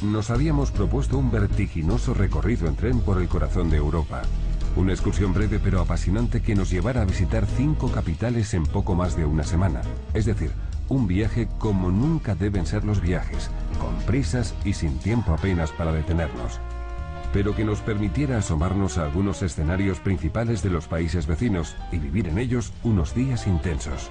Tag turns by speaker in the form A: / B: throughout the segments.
A: nos habíamos propuesto un vertiginoso recorrido en tren por el corazón de Europa. Una excursión breve pero apasionante que nos llevara a visitar 5 capitales en poco más de una semana. Es decir, un viaje como nunca deben ser los viajes, con prisas y sin tiempo apenas para detenernos. Pero que nos permitiera asomarnos a algunos escenarios principales de los países vecinos y vivir en ellos unos días intensos.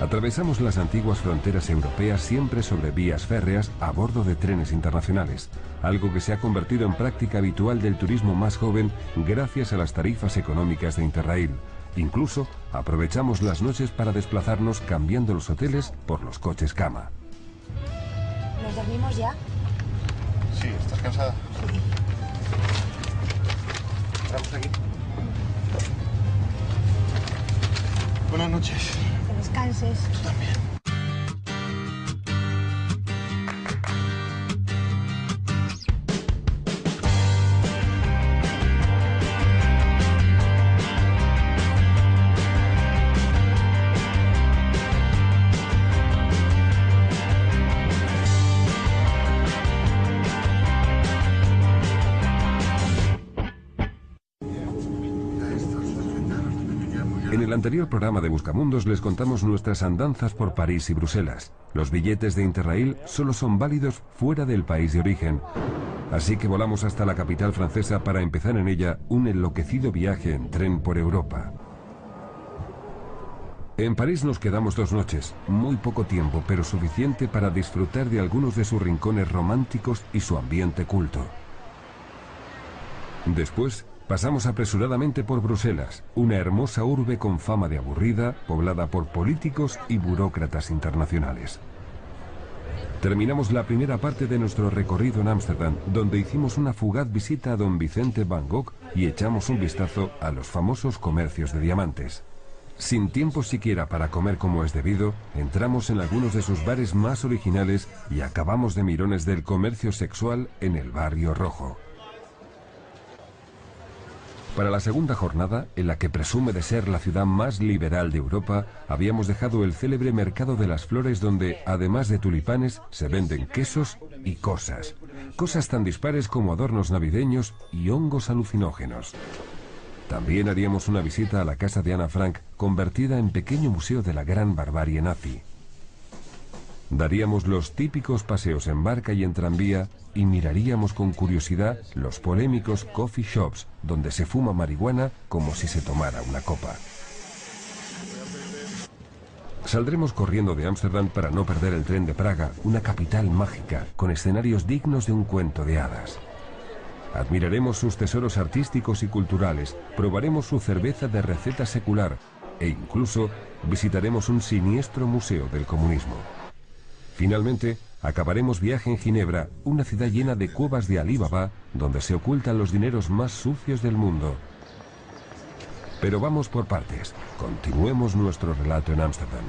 A: Atravesamos las antiguas fronteras europeas siempre sobre vías férreas a bordo de trenes internacionales, algo que se ha convertido en práctica habitual del turismo más joven gracias a las tarifas económicas de Interrail. Incluso aprovechamos las noches para desplazarnos cambiando los hoteles por los coches cama.
B: ¿Nos dormimos ya?
C: Sí, ¿estás cansada? Entramos aquí. Buenas noches.
B: Que descanses.
C: Tú también.
A: En el anterior programa de Buscamundos les contamos nuestras andanzas por París y Bruselas. Los billetes de Interrail solo son válidos fuera del país de origen. Así que volamos hasta la capital francesa para empezar en ella un enloquecido viaje en tren por Europa. En París nos quedamos 2 noches, muy poco tiempo, pero suficiente para disfrutar de algunos de sus rincones románticos y su ambiente culto. Después pasamos apresuradamente por Bruselas, una hermosa urbe con fama de aburrida, poblada por políticos y burócratas internacionales. Terminamos la primera parte de nuestro recorrido en Ámsterdam, donde hicimos una fugaz visita a Don Vicente Van Gogh y echamos un vistazo a los famosos comercios de diamantes. Sin tiempo siquiera para comer como es debido, entramos en algunos de sus bares más originales y acabamos de mirones del comercio sexual en el Barrio Rojo. Para la segunda jornada, en la que presume de ser la ciudad más liberal de Europa, habíamos dejado el célebre Mercado de las Flores donde, además de tulipanes, se venden quesos y cosas. Cosas tan dispares como adornos navideños y hongos alucinógenos. También haríamos una visita a la casa de Ana Frank, convertida en pequeño museo de la gran barbarie nazi. Daríamos los típicos paseos en barca y en tranvía y miraríamos con curiosidad los polémicos coffee shops donde se fuma marihuana como si se tomara una copa. Saldremos corriendo de Ámsterdam para no perder el tren de Praga, una capital mágica con escenarios dignos de un cuento de hadas. Admiraremos sus tesoros artísticos y culturales, probaremos su cerveza de receta secular e incluso visitaremos un siniestro museo del comunismo. Finalmente, acabaremos viaje en Ginebra, una ciudad llena de cuevas de Alí Baba, donde se ocultan los dineros más sucios del mundo. Pero vamos por partes. Continuemos nuestro relato en Ámsterdam.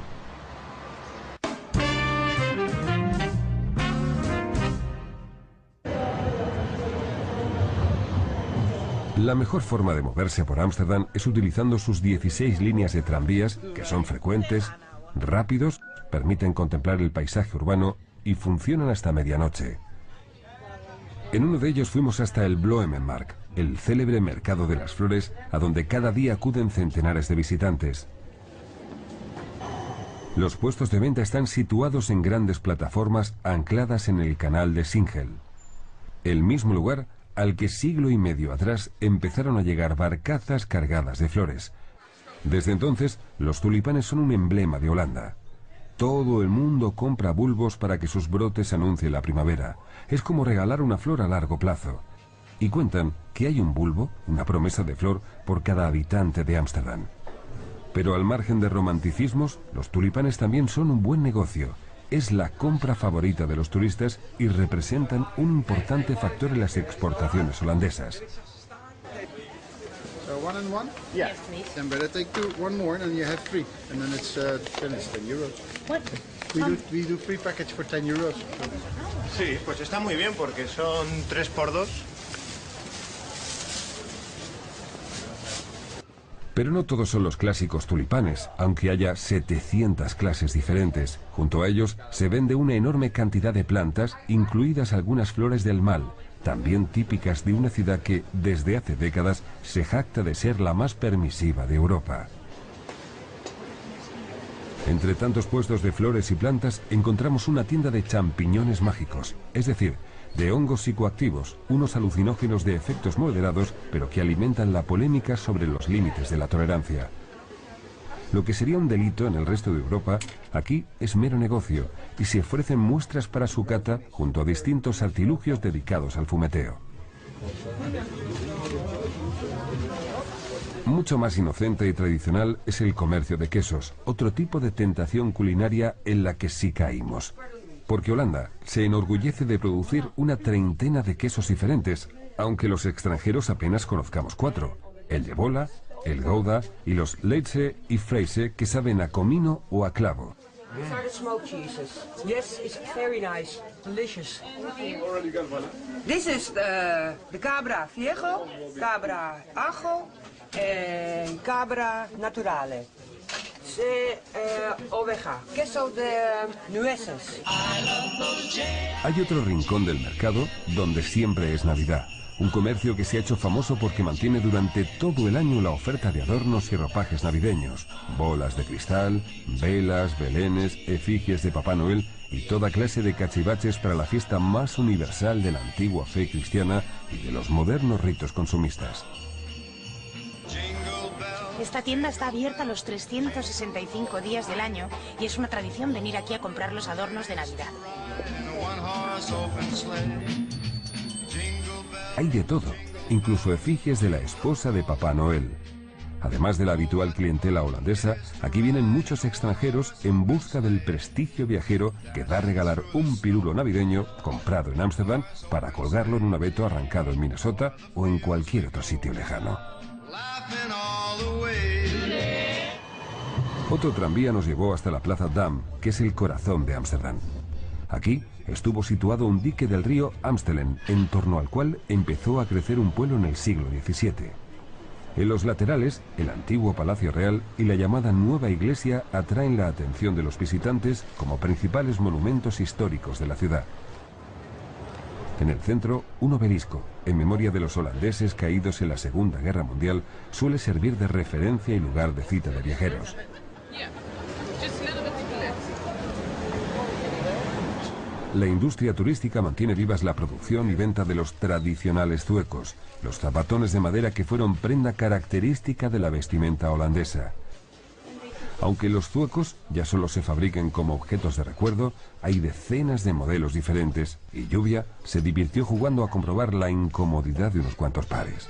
A: La mejor forma de moverse por Ámsterdam es utilizando sus 16 líneas de tranvías, que son frecuentes, rápidos, permiten contemplar el paisaje urbano y funcionan hasta medianoche. En uno de ellos fuimos hasta el Bloemenmarkt, el célebre mercado de las flores, a donde cada día acuden centenares de visitantes. Los puestos de venta están situados en grandes plataformas ancladas en el canal de Singel, el mismo lugar al que siglo y medio atrás empezaron a llegar barcazas cargadas de flores. Desde entonces, los tulipanes son un emblema de Holanda. Todo el mundo compra bulbos para que sus brotes anuncien la primavera. Es como regalar una flor a largo plazo. Y cuentan que hay un bulbo, una promesa de flor, por cada habitante de Ámsterdam. Pero al margen de romanticismos, los tulipanes también son un buen negocio. Es la compra favorita de los turistas y representan un importante factor en las exportaciones holandesas.
C: One and one?
B: Yeah. Yes, please.
C: Then better take one more, and then you have 3, and then it's 10 euros.
B: What?
C: We do 3 packages for 10 euros.
D: Sí, pues está muy bien porque son 3 por 2.
A: Pero no todos son los clásicos tulipanes, aunque haya 700 clases diferentes. Junto a ellos se vende una enorme cantidad de plantas, incluidas algunas flores del mal, también típicas de una ciudad que, desde hace décadas, se jacta de ser la más permisiva de Europa. Entre tantos puestos de flores y plantas, encontramos una tienda de champiñones mágicos, es decir, de hongos psicoactivos, unos alucinógenos de efectos moderados, pero que alimentan la polémica sobre los límites de la tolerancia. Lo que sería un delito en el resto de Europa, aquí es mero negocio, y se ofrecen muestras para su cata junto a distintos artilugios dedicados al fumeteo. Mucho más inocente y tradicional es el comercio de quesos, otro tipo de tentación culinaria en la que sí caímos. Porque Holanda se enorgullece de producir una treintena de quesos diferentes, aunque los extranjeros apenas conozcamos 4. El de bola, el Gouda y los Leidse y Freyse, que saben a comino o a clavo.
E: These are the smoked cheeses. Yes, it's very nice, delicious. This is the cabra viejo, cabra ajo and cabra naturale. Oveja, queso de nueces.
A: Hay otro rincón del mercado donde siempre es Navidad. Un comercio que se ha hecho famoso porque mantiene durante todo el año la oferta de adornos y ropajes navideños. Bolas de cristal, velas, belenes, efigies de Papá Noel y toda clase de cachivaches para la fiesta más universal de la antigua fe cristiana y de los modernos ritos consumistas.
F: Esta tienda está abierta los 365 días del año y es una tradición venir aquí a comprar los adornos de Navidad.
A: Hay de todo, incluso efigies de la esposa de Papá Noel. Además de la habitual clientela holandesa, aquí vienen muchos extranjeros en busca del prestigio viajero que da a regalar un pirulo navideño comprado en Ámsterdam para colgarlo en un abeto arrancado en Minnesota o en cualquier otro sitio lejano. Otro tranvía nos llevó hasta la Plaza Dam, que es el corazón de Ámsterdam. Aquí estuvo situado un dique del río Amstelen, en torno al cual empezó a crecer un pueblo en el siglo XVII. En los laterales, el antiguo Palacio Real y la llamada Nueva Iglesia atraen la atención de los visitantes como principales monumentos históricos de la ciudad. En el centro, un obelisco, en memoria de los holandeses caídos en la Segunda Guerra Mundial, suele servir de referencia y lugar de cita de viajeros. La industria turística mantiene vivas la producción y venta de los tradicionales zuecos, los zapatones de madera que fueron prenda característica de la vestimenta holandesa. Aunque los zuecos ya solo se fabriquen como objetos de recuerdo, hay decenas de modelos diferentes y Lluvia se divirtió jugando a comprobar la incomodidad de unos cuantos pares.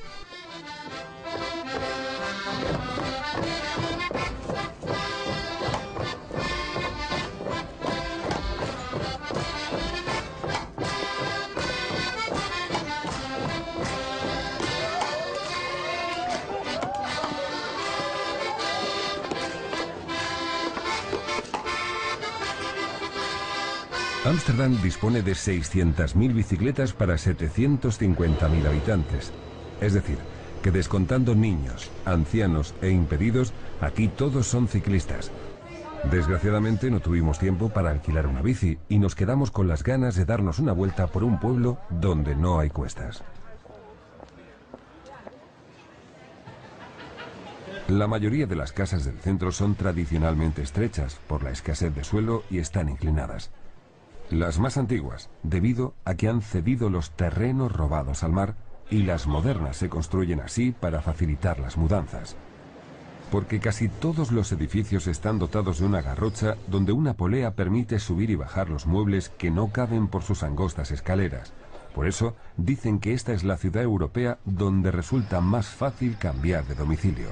A: Ámsterdam dispone de 600.000 bicicletas para 750.000 habitantes. Es decir, que descontando niños, ancianos e impedidos, aquí todos son ciclistas. Desgraciadamente no tuvimos tiempo para alquilar una bici y nos quedamos con las ganas de darnos una vuelta por un pueblo donde no hay cuestas. La mayoría de las casas del centro son tradicionalmente estrechas por la escasez de suelo y están inclinadas. Las más antiguas, debido a que han cedido los terrenos robados al mar, y las modernas se construyen así para facilitar las mudanzas. Porque casi todos los edificios están dotados de una garrocha donde una polea permite subir y bajar los muebles que no caben por sus angostas escaleras. Por eso dicen que esta es la ciudad europea donde resulta más fácil cambiar de domicilio.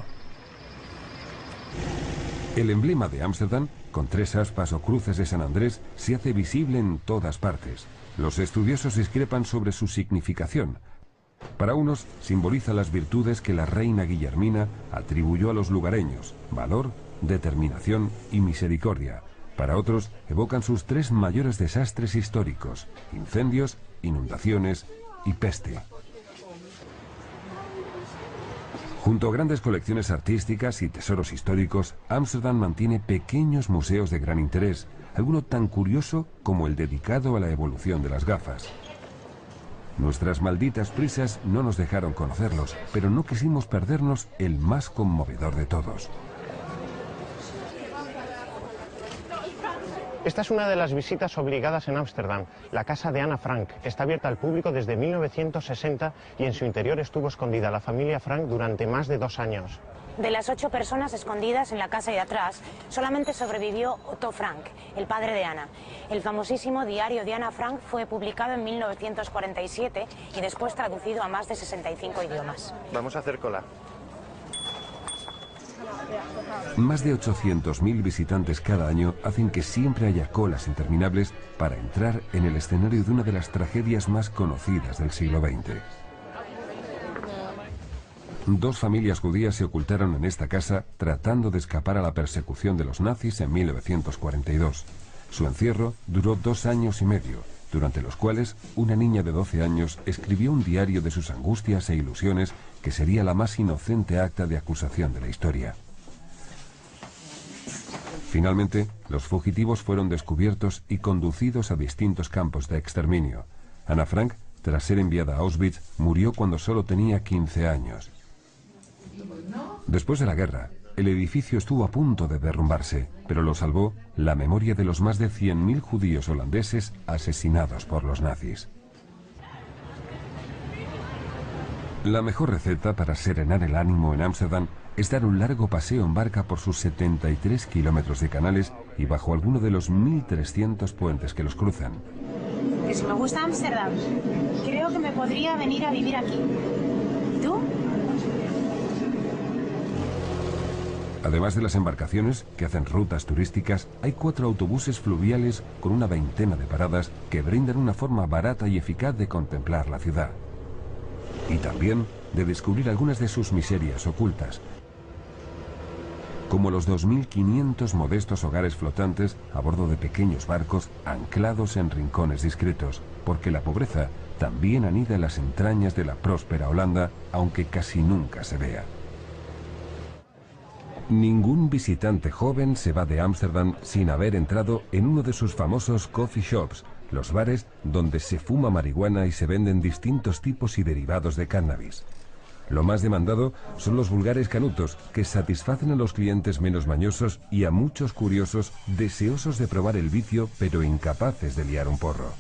A: El emblema de Ámsterdam, con 3 aspas o cruces de San Andrés, se hace visible en todas partes. Los estudiosos discrepan sobre su significación. Para unos, simboliza las virtudes que la reina Guillermina atribuyó a los lugareños: valor, determinación y misericordia. Para otros, evocan sus 3 mayores desastres históricos: incendios, inundaciones y peste. Junto a grandes colecciones artísticas y tesoros históricos, Ámsterdam mantiene pequeños museos de gran interés, alguno tan curioso como el dedicado a la evolución de las gafas. Nuestras malditas prisas no nos dejaron conocerlos, pero no quisimos perdernos el más conmovedor de todos.
G: Esta es una de las visitas obligadas en Ámsterdam. La casa de Ana Frank está abierta al público desde 1960 y en su interior estuvo escondida la familia Frank durante más de 2 años.
F: De las 8 personas escondidas en la casa de atrás, solamente sobrevivió Otto Frank, el padre de Ana. El famosísimo diario de Ana Frank fue publicado en 1947 y después traducido a más de 65 idiomas.
G: Vamos a hacer cola.
A: Más de 800.000 visitantes cada año hacen que siempre haya colas interminables para entrar en el escenario de una de las tragedias más conocidas del siglo XX. 2 familias judías se ocultaron en esta casa tratando de escapar a la persecución de los nazis en 1942. Su encierro duró 2 años y medio, durante los cuales una niña de 12 años escribió un diario de sus angustias e ilusiones que sería la más inocente acta de acusación de la historia. Finalmente, los fugitivos fueron descubiertos y conducidos a distintos campos de exterminio. Ana Frank, tras ser enviada a Auschwitz, murió cuando solo tenía 15 años. Después de la guerra, el edificio estuvo a punto de derrumbarse, pero lo salvó la memoria de los más de 100.000 judíos holandeses asesinados por los nazis. La mejor receta para serenar el ánimo en Ámsterdam es dar un largo paseo en barca por sus 73 kilómetros de canales y bajo alguno de los 1.300 puentes que los cruzan.
F: Que si me gusta Ámsterdam, creo que me podría venir a vivir aquí. ¿Y tú?
A: Además de las embarcaciones que hacen rutas turísticas, hay 4 autobuses fluviales con una veintena de paradas que brindan una forma barata y eficaz de contemplar la ciudad. Y también de descubrir algunas de sus miserias ocultas, como los 2.500 modestos hogares flotantes a bordo de pequeños barcos anclados en rincones discretos, porque la pobreza también anida en las entrañas de la próspera Holanda, aunque casi nunca se vea. Ningún visitante joven se va de Ámsterdam sin haber entrado en uno de sus famosos coffee shops, los bares donde se fuma marihuana y se venden distintos tipos y derivados de cannabis. Lo más demandado son los vulgares canutos, que satisfacen a los clientes menos mañosos y a muchos curiosos deseosos de probar el vicio pero incapaces de liar un porro.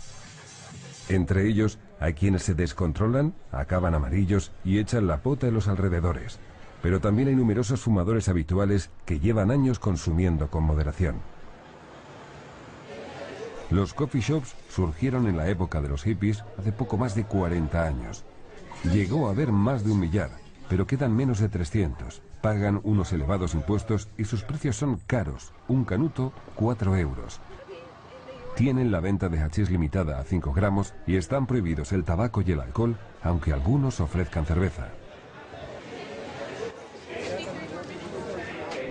A: Entre ellos hay quienes se descontrolan, acaban amarillos y echan la pota en los alrededores. Pero también hay numerosos fumadores habituales que llevan años consumiendo con moderación. Los coffee shops surgieron en la época de los hippies hace poco más de 40 años. Llegó a haber más de 1 millar, pero quedan menos de 300. Pagan unos elevados impuestos y sus precios son caros. Un canuto, 4 euros. Tienen la venta de hachís limitada a 5 gramos y están prohibidos el tabaco y el alcohol, aunque algunos ofrezcan cerveza.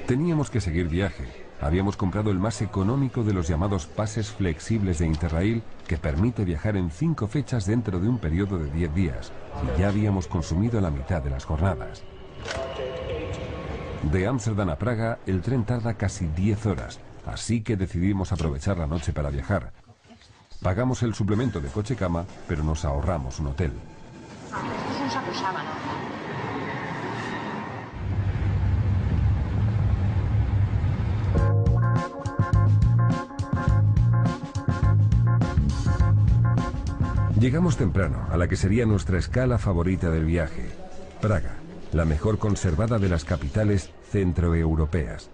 A: Teníamos que seguir viaje. Habíamos comprado el más económico de los llamados pases flexibles de Interrail, que permite viajar en 5 fechas dentro de un periodo de 10 días, y ya habíamos consumido la mitad de las jornadas. De Ámsterdam a Praga, el tren tarda casi 10 horas, así que decidimos aprovechar la noche para viajar. Pagamos el suplemento de coche-cama, pero nos ahorramos un hotel.
F: Es un saco sábana.
A: Llegamos temprano a la que sería nuestra escala favorita del viaje, Praga, la mejor conservada de las capitales centroeuropeas.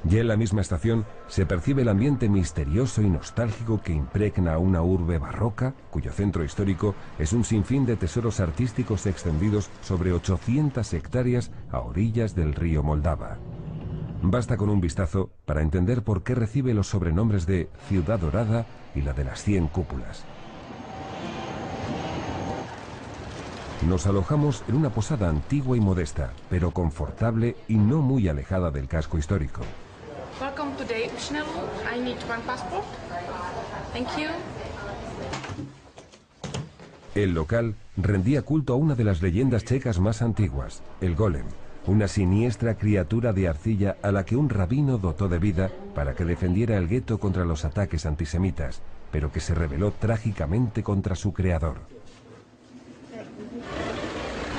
A: Ya en la misma estación se percibe el ambiente misterioso y nostálgico que impregna a una urbe barroca, cuyo centro histórico es un sinfín de tesoros artísticos extendidos sobre 800 hectáreas a orillas del río Moldava. Basta con un vistazo para entender por qué recibe los sobrenombres de Ciudad Dorada y la de las 100 cúpulas. Nos alojamos en una posada antigua y modesta, pero confortable y no muy alejada del casco histórico.
H: Welcome to the Schnell. I need 1 passport. Thank you.
A: El local rendía culto a una de las leyendas checas más antiguas, el Golem, una siniestra criatura de arcilla a la que un rabino dotó de vida para que defendiera el gueto contra los ataques antisemitas, pero que se rebeló trágicamente contra su creador.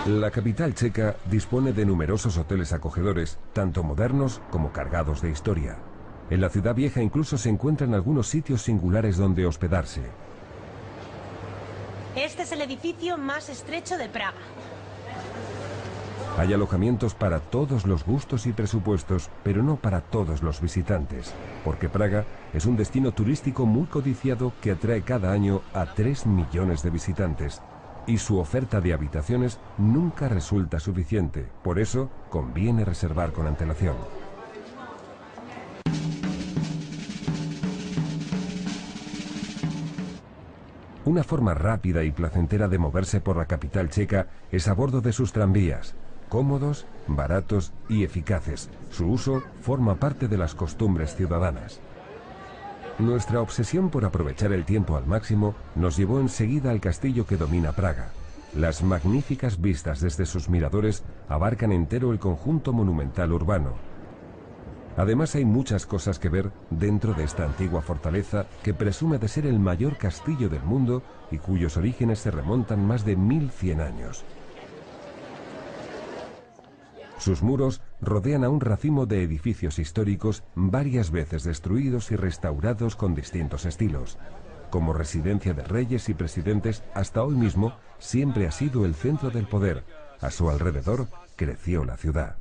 A: La capital checa dispone de numerosos hoteles acogedores, tanto modernos como cargados de historia. En la ciudad vieja incluso se encuentran algunos sitios singulares donde hospedarse.
F: Este es el edificio más estrecho de Praga.
A: Hay alojamientos para todos los gustos y presupuestos, pero no para todos los visitantes, porque Praga es un destino turístico muy codiciado que atrae cada año a 3 millones de visitantes, y su oferta de habitaciones nunca resulta suficiente. Por eso, conviene reservar con antelación. Una forma rápida y placentera de moverse por la capital checa es a bordo de sus tranvías. Cómodos, baratos y eficaces, su uso forma parte de las costumbres ciudadanas. Nuestra obsesión por aprovechar el tiempo al máximo nos llevó enseguida al castillo que domina Praga. Las magníficas vistas desde sus miradores abarcan entero el conjunto monumental urbano. Además hay muchas cosas que ver dentro de esta antigua fortaleza que presume de ser el mayor castillo del mundo y cuyos orígenes se remontan más de 1100 años. Sus muros rodean a un racimo de edificios históricos varias veces destruidos y restaurados con distintos estilos. Como residencia de reyes y presidentes, hasta hoy mismo siempre ha sido el centro del poder. A su alrededor creció la ciudad.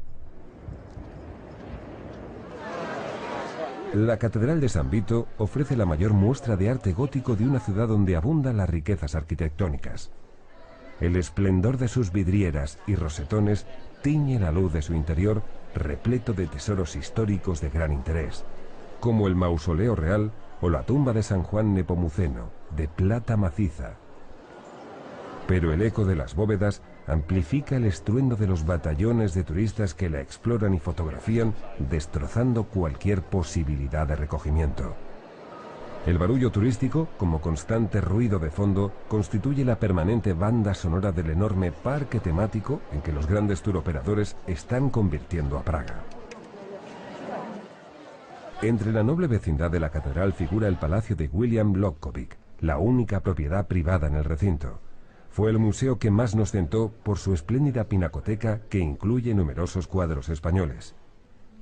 A: La Catedral de San Vito ofrece la mayor muestra de arte gótico de una ciudad donde abundan las riquezas arquitectónicas. El esplendor de sus vidrieras y rosetones tiñe la luz de su interior, repleto de tesoros históricos de gran interés, como el mausoleo real o la tumba de San Juan Nepomuceno, de plata maciza. Pero el eco de las bóvedas amplifica el estruendo de los batallones de turistas que la exploran y fotografían, destrozando cualquier posibilidad de recogimiento. El barullo turístico, como constante ruido de fondo, constituye la permanente banda sonora del enorme parque temático en que los grandes turoperadores están convirtiendo a Praga. Entre la noble vecindad de la catedral figura el palacio de William Lobkowicz, la única propiedad privada en el recinto. Fue el museo que más nos tentó por su espléndida pinacoteca que incluye numerosos cuadros españoles.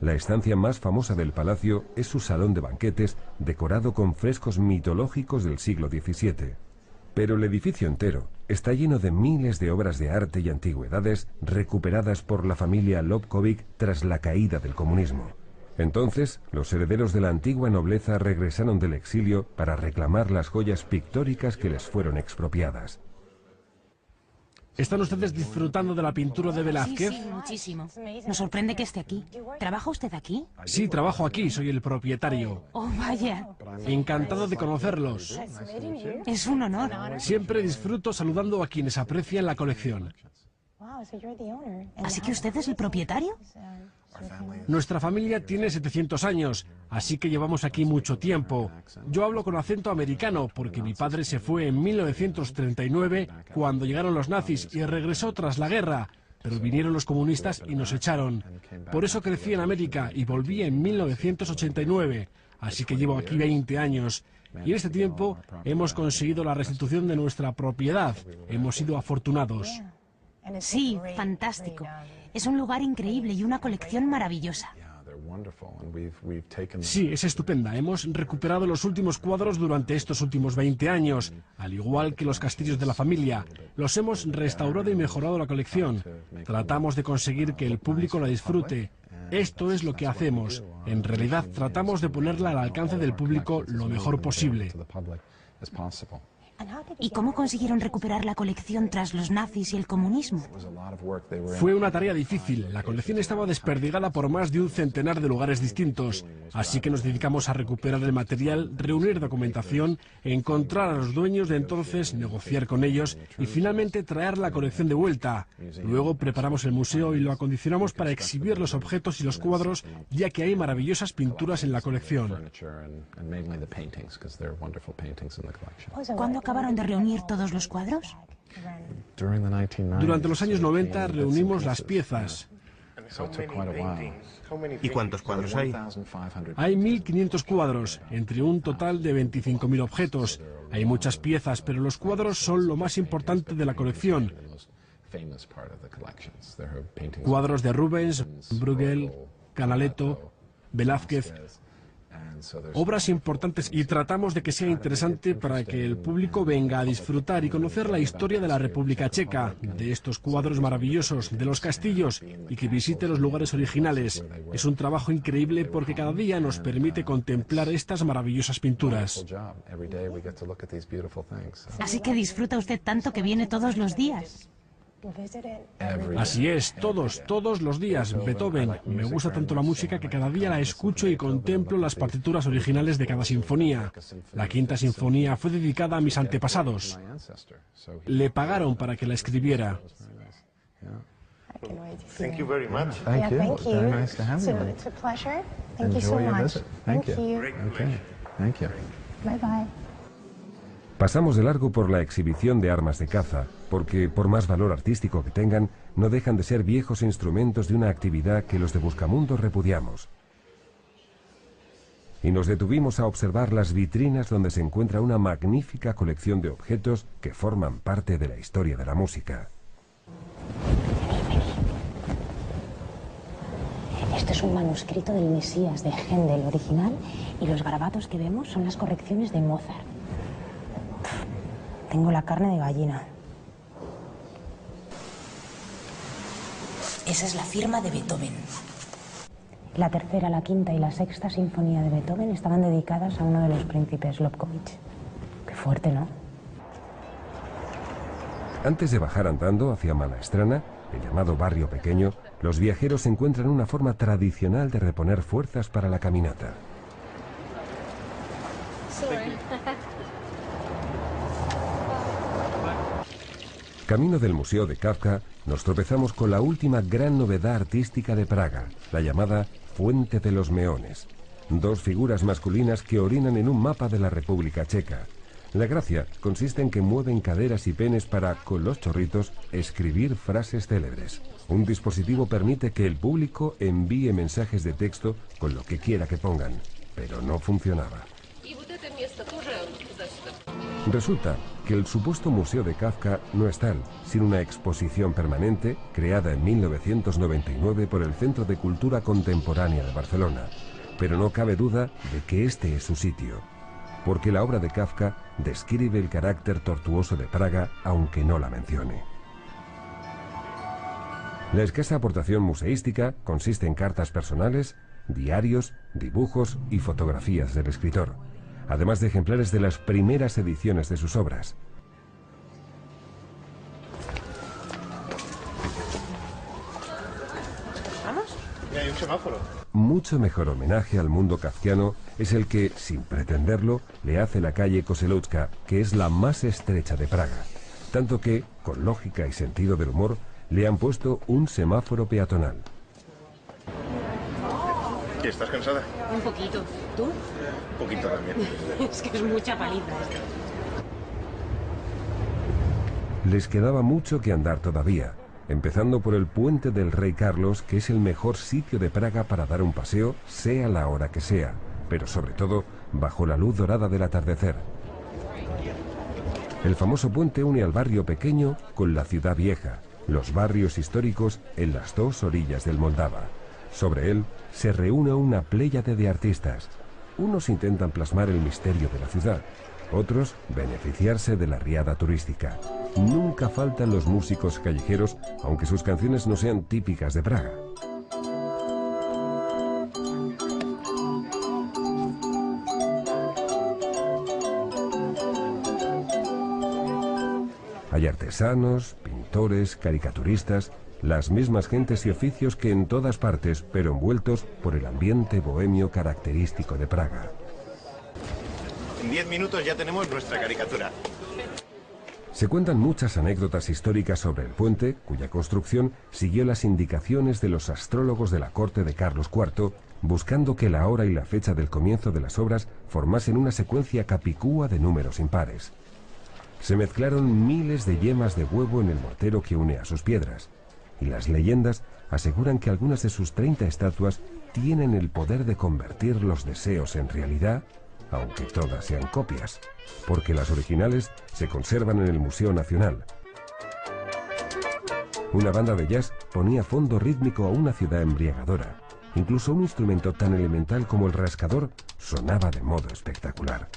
A: La estancia más famosa del palacio es su salón de banquetes, decorado con frescos mitológicos del siglo XVII. Pero el edificio entero está lleno de miles de obras de arte y antigüedades recuperadas por la familia Lobkowicz tras la caída del comunismo. Entonces, los herederos de la antigua nobleza regresaron del exilio para reclamar las joyas pictóricas que les fueron expropiadas.
I: ¿Están ustedes disfrutando de la pintura de Velázquez?
F: Sí, muchísimo. Nos sorprende que esté aquí. ¿Trabaja usted aquí?
I: Sí, trabajo aquí, soy el propietario.
F: Oh, vaya.
I: Encantado de conocerlos.
F: Es un honor.
I: Siempre disfruto saludando a quienes aprecian la colección.
F: ¿Así que usted es el propietario?
I: Nuestra familia tiene 700 años, así que llevamos aquí mucho tiempo. Yo hablo con acento americano porque mi padre se fue en 1939 cuando llegaron los nazis y regresó tras la guerra, pero vinieron los comunistas y nos echaron. Por eso crecí en América y volví en 1989, así que llevo aquí 20 años. Y en este tiempo hemos conseguido la restitución de nuestra propiedad. Hemos sido afortunados.
F: Sí, fantástico. Es un lugar increíble y una colección maravillosa.
I: Sí, es estupenda. Hemos recuperado los últimos cuadros durante estos últimos 20 años, al igual que los castillos de la familia. Los hemos restaurado y mejorado la colección. Tratamos de conseguir que el público la disfrute. Esto es lo que hacemos. En realidad, tratamos de ponerla al alcance del público lo mejor posible.
F: ¿Y cómo consiguieron recuperar la colección tras los nazis y el comunismo?
I: Fue una tarea difícil. La colección estaba desperdigada por más de un centenar de lugares distintos. Así que nos dedicamos a recuperar el material, reunir documentación, encontrar a los dueños de entonces, negociar con ellos y finalmente traer la colección de vuelta. Luego preparamos el museo y lo acondicionamos para exhibir los objetos y los cuadros, ya que hay maravillosas pinturas en la colección.
F: ¿Cuándo acabaron de reunir todos los cuadros?
I: Durante los años 90 reunimos las piezas.
J: ¿Y cuántos cuadros hay?
I: Hay 1.500 cuadros, entre un total de 25.000 objetos. Hay muchas piezas, pero los cuadros son lo más importante de la colección. Cuadros de Rubens, Bruegel, Canaletto, Velázquez, obras importantes, y tratamos de que sea interesante para que el público venga a disfrutar y conocer la historia de la República Checa, de estos cuadros maravillosos, de los castillos, y que visite los lugares originales. Es un trabajo increíble porque cada día nos permite contemplar estas maravillosas pinturas.
K: Así que disfruta usted tanto que viene todos los días.
I: Así es, todos los días. Beethoven. Me gusta tanto la música que cada día la escucho y contemplo las partituras originales de cada sinfonía. La quinta sinfonía fue dedicada a mis antepasados. Le pagaron para que la escribiera.
J: Thank you very much.
B: Thank you.
L: Very nice to have you.
B: It's a pleasure. Thank you so
L: Enjoy your
B: much.
L: visit.
B: Thank you.
L: Okay. Thank you.
B: Bye bye.
A: Pasamos de largo por la exhibición de armas de caza, porque por más valor artístico que tengan, no dejan de ser viejos instrumentos de una actividad que los de Buscamundos repudiamos. Y nos detuvimos a observar las vitrinas donde se encuentra una magnífica colección de objetos que forman parte de la historia de la música.
F: Esto es un manuscrito del Mesías de Händel original, y los garabatos que vemos son las correcciones de Mozart. Tengo la carne de gallina.
K: Esa es la firma de Beethoven.
F: La tercera, la quinta y la sexta sinfonía de Beethoven estaban dedicadas a uno de los príncipes, Lobkowicz. Qué fuerte, ¿no?
A: Antes de bajar andando hacia Malastrana, el llamado barrio pequeño, los viajeros encuentran una forma tradicional de reponer fuerzas para la caminata. Camino del Museo de Kafka, nos tropezamos con la última gran novedad artística de Praga, la llamada Fuente de los Meones. Dos figuras masculinas que orinan en un mapa de la República Checa. La gracia consiste en que mueven caderas y penes para, con los chorritos, escribir frases célebres. Un dispositivo permite que el público envíe mensajes de texto con lo que quiera que pongan, pero no funcionaba. Resulta que el supuesto museo de Kafka no es tal, sino una exposición permanente creada en 1999 por el Centro de Cultura Contemporánea de Barcelona. Pero no cabe duda de que este es su sitio, porque la obra de Kafka describe el carácter tortuoso de Praga, aunque no la mencione. La escasa aportación museística consiste en cartas personales, diarios, dibujos y fotografías del escritor, además de ejemplares de las primeras ediciones de sus obras.
E: ¿Vamos?
D: Y hay un semáforo.
A: Mucho mejor homenaje al mundo kafkiano es el que, sin pretenderlo, le hace la calle Kozeludzka, que es la más estrecha de Praga, tanto que, con lógica y sentido del humor, le han puesto un semáforo peatonal.
D: ¿Y estás cansada?
K: Un poquito. ¿Tú?
D: Un poquito también.
K: Es que es mucha paliza esto.
A: Les quedaba mucho que andar todavía, empezando por el Puente del Rey Carlos, que es el mejor sitio de Praga para dar un paseo, sea la hora que sea, pero sobre todo bajo la luz dorada del atardecer. El famoso puente une al barrio pequeño con la ciudad vieja, los barrios históricos en las dos orillas del Moldava. Sobre él se reúne una pléyade de artistas. Unos intentan plasmar el misterio de la ciudad, otros beneficiarse de la riada turística. Nunca faltan los músicos callejeros, aunque sus canciones no sean típicas de Praga. Hay artesanos, pintores, caricaturistas, las mismas gentes y oficios que en todas partes, pero envueltos por el ambiente bohemio característico de Praga.
D: En 10 minutos ya tenemos nuestra caricatura.
A: Se cuentan muchas anécdotas históricas sobre el puente, cuya construcción siguió las indicaciones de los astrólogos de la corte de Carlos IV, buscando que la hora y la fecha del comienzo de las obras formasen una secuencia capicúa de números impares. Se mezclaron miles de yemas de huevo en el mortero que une a sus piedras, y las leyendas aseguran que algunas de sus 30 estatuas tienen el poder de convertir los deseos en realidad, aunque todas sean copias, porque las originales se conservan en el Museo Nacional. Una banda de jazz ponía fondo rítmico a una ciudad embriagadora. Incluso un instrumento tan elemental como el rascador sonaba de modo espectacular.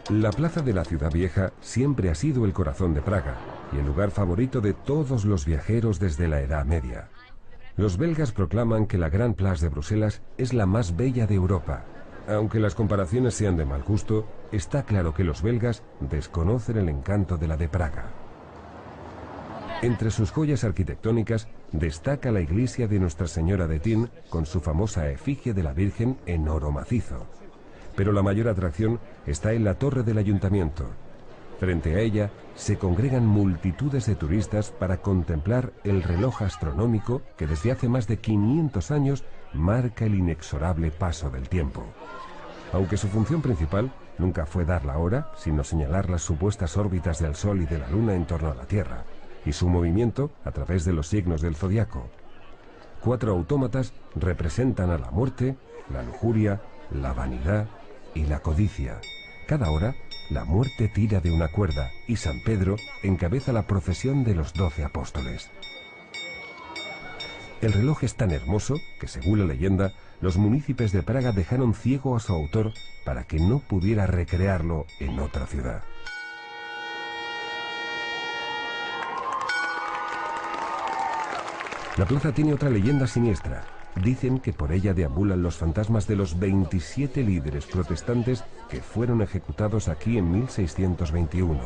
A: La plaza de la Ciudad Vieja siempre ha sido el corazón de Praga y el lugar favorito de todos los viajeros desde la Edad Media. Los belgas proclaman que la Grand Place de Bruselas es la más bella de Europa. Aunque las comparaciones sean de mal gusto, está claro que los belgas desconocen el encanto de la de Praga. Entre sus joyas arquitectónicas destaca la iglesia de Nuestra Señora de Tin con su famosa efigie de la Virgen en oro macizo. Pero la mayor atracción está en la torre del ayuntamiento. Frente a ella se congregan multitudes de turistas para contemplar el reloj astronómico que desde hace más de 500 años marca el inexorable paso del tiempo. Aunque su función principal nunca fue dar la hora, sino señalar las supuestas órbitas del Sol y de la Luna en torno a la Tierra, y su movimiento a través de los signos del zodiaco. 4 autómatas representan a la muerte, la lujuria, la vanidad y la codicia. Cada hora, la muerte tira de una cuerda y San Pedro encabeza la procesión de los 12 apóstoles. El reloj es tan hermoso que, según la leyenda, los municipios de Praga dejaron ciego a su autor para que no pudiera recrearlo en otra ciudad. La plaza tiene otra leyenda siniestra. Dicen que por ella deambulan los fantasmas de los 27 líderes protestantes que fueron ejecutados aquí en 1621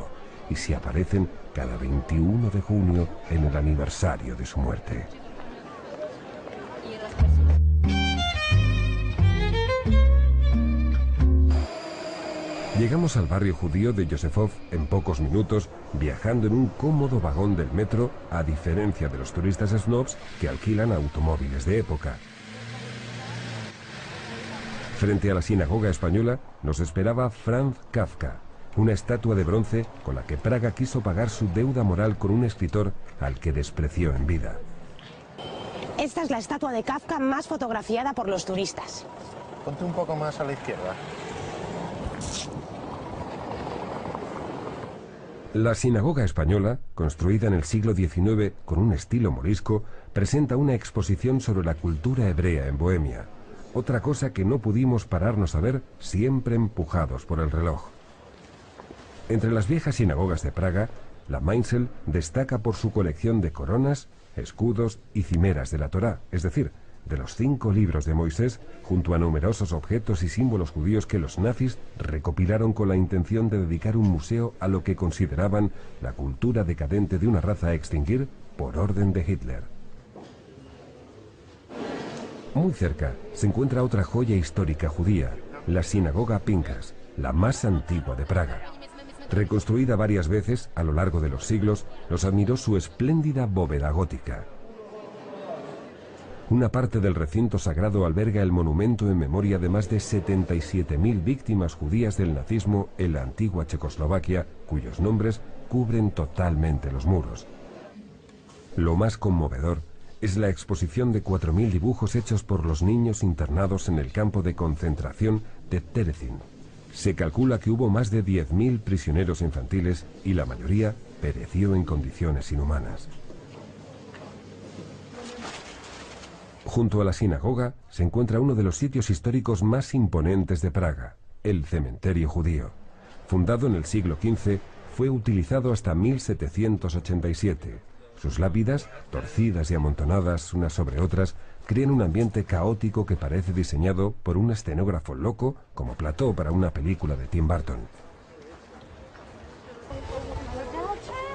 A: y se aparecen cada 21 de junio en el aniversario de su muerte. Llegamos al barrio judío de Josefov en pocos minutos, viajando en un cómodo vagón del metro, a diferencia de los turistas snobs que alquilan automóviles de época. Frente a la sinagoga española nos esperaba Franz Kafka, una estatua de bronce con la que Praga quiso pagar su deuda moral con un escritor al que despreció en vida.
F: Esta es la estatua de Kafka más fotografiada por los turistas.
G: Ponte un poco más a la izquierda.
A: La sinagoga española, construida en el siglo XIX con un estilo morisco, presenta una exposición sobre la cultura hebrea en Bohemia. Otra cosa que no pudimos pararnos a ver, siempre empujados por el reloj. Entre las viejas sinagogas de Praga, la Mainzel destaca por su colección de coronas, escudos y cimeras de la Torá, es decir, de los 5 libros de Moisés, junto a numerosos objetos y símbolos judíos que los nazis recopilaron con la intención de dedicar un museo a lo que consideraban la cultura decadente de una raza a extinguir por orden de Hitler. Muy cerca se encuentra otra joya histórica judía, la sinagoga Pinkas, la más antigua de Praga. Reconstruida varias veces a lo largo de los siglos, nos admiró su espléndida bóveda gótica. Una parte del recinto sagrado alberga el monumento en memoria de más de 77.000 víctimas judías del nazismo en la antigua Checoslovaquia, cuyos nombres cubren totalmente los muros. Lo más conmovedor es la exposición de 4.000 dibujos hechos por los niños internados en el campo de concentración de Terezin. Se calcula que hubo más de 10.000 prisioneros infantiles y la mayoría pereció en condiciones inhumanas. Junto a la sinagoga se encuentra uno de los sitios históricos más imponentes de Praga, el cementerio judío. Fundado en el siglo XV, fue utilizado hasta 1787. Sus lápidas, torcidas y amontonadas unas sobre otras, crean un ambiente caótico que parece diseñado por un escenógrafo loco como plató para una película de Tim Burton.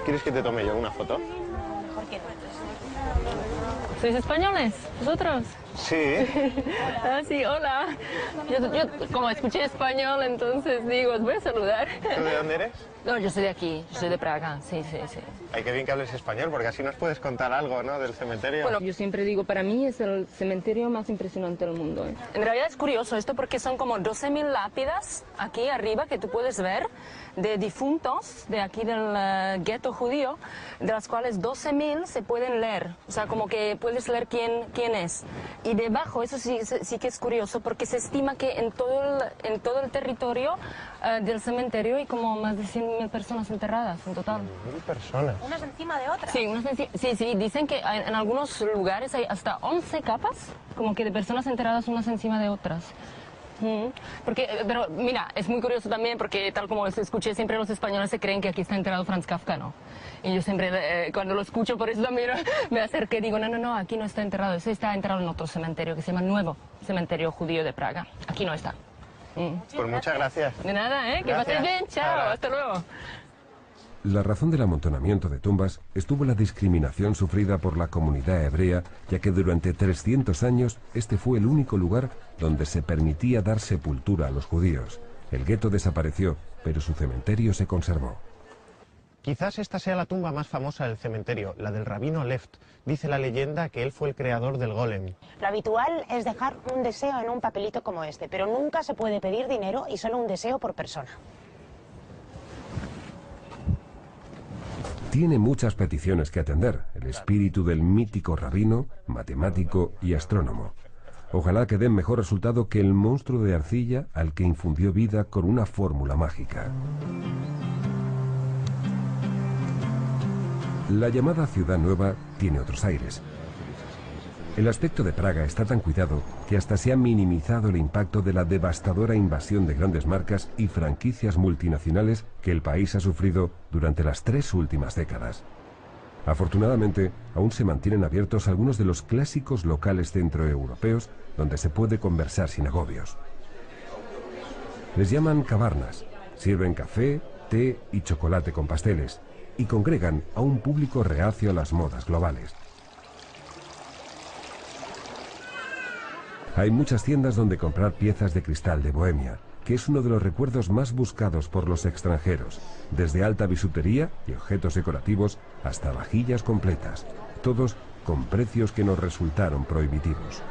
G: ¿Quieres que te tome yo una foto?
F: ¿Por qué no?
M: ¿Sois españoles? ¿Vosotros?
G: Sí.
M: Ah, sí, hola. Yo como escuché español, entonces digo, os voy a saludar.
G: ¿Tú de dónde eres?
M: No, yo soy de aquí, yo soy de Praga, sí.
G: Ay, qué bien que hables español, porque así nos puedes contar algo, ¿no?, del cementerio.
M: Bueno, yo siempre digo, para mí es el cementerio más impresionante del mundo. En realidad es curioso esto porque son como 12.000 lápidas aquí arriba que tú puedes ver de difuntos de aquí del gueto judío, de las cuales 12.000 se pueden leer. O sea, como que puedes leer quién es. Y debajo, eso sí que es curioso, porque se estima que en todo el territorio del cementerio hay como más de 100.000 personas enterradas en total.
G: 1.000 personas.
F: Unas encima de otras.
M: Sí, dicen que en algunos lugares hay hasta 11 capas, como que de personas enterradas unas encima de otras. Pero mira, es muy curioso también porque tal como escuché, siempre los españoles se creen que aquí está enterrado Franz Kafka, ¿no? Y yo siempre, cuando lo escucho, por eso también me acerqué y digo, no, aquí no está enterrado, ese está enterrado en otro cementerio que se llama Nuevo Cementerio Judío de Praga. Aquí no está.
G: Pues muchas gracias.
M: De nada, que paséis bien, chao, hasta luego.
A: La razón del amontonamiento de tumbas estuvo la discriminación sufrida por la comunidad hebrea, ya que durante 300 años este fue el único lugar donde se permitía dar sepultura a los judíos. El gueto desapareció, pero su cementerio se conservó.
G: Quizás esta sea la tumba más famosa del cementerio, la del rabino Left. Dice la leyenda que él fue el creador del golem.
F: Lo habitual es dejar un deseo en un papelito como este, pero nunca se puede pedir dinero y solo un deseo por persona.
A: Tiene muchas peticiones que atender, el espíritu del mítico rabino, matemático y astrónomo. Ojalá que den mejor resultado que el monstruo de arcilla al que infundió vida con una fórmula mágica. La llamada Ciudad Nueva tiene otros aires. El aspecto de Praga está tan cuidado que hasta se ha minimizado el impacto de la devastadora invasión de grandes marcas y franquicias multinacionales que el país ha sufrido durante las 3 últimas décadas. Afortunadamente, aún se mantienen abiertos algunos de los clásicos locales centroeuropeos donde se puede conversar sin agobios. Les llaman cavarnas, sirven café, té y chocolate con pasteles y congregan a un público reacio a las modas globales. Hay muchas tiendas donde comprar piezas de cristal de Bohemia, que es uno de los recuerdos más buscados por los extranjeros, desde alta bisutería y objetos decorativos hasta vajillas completas, todos con precios que nos resultaron prohibitivos.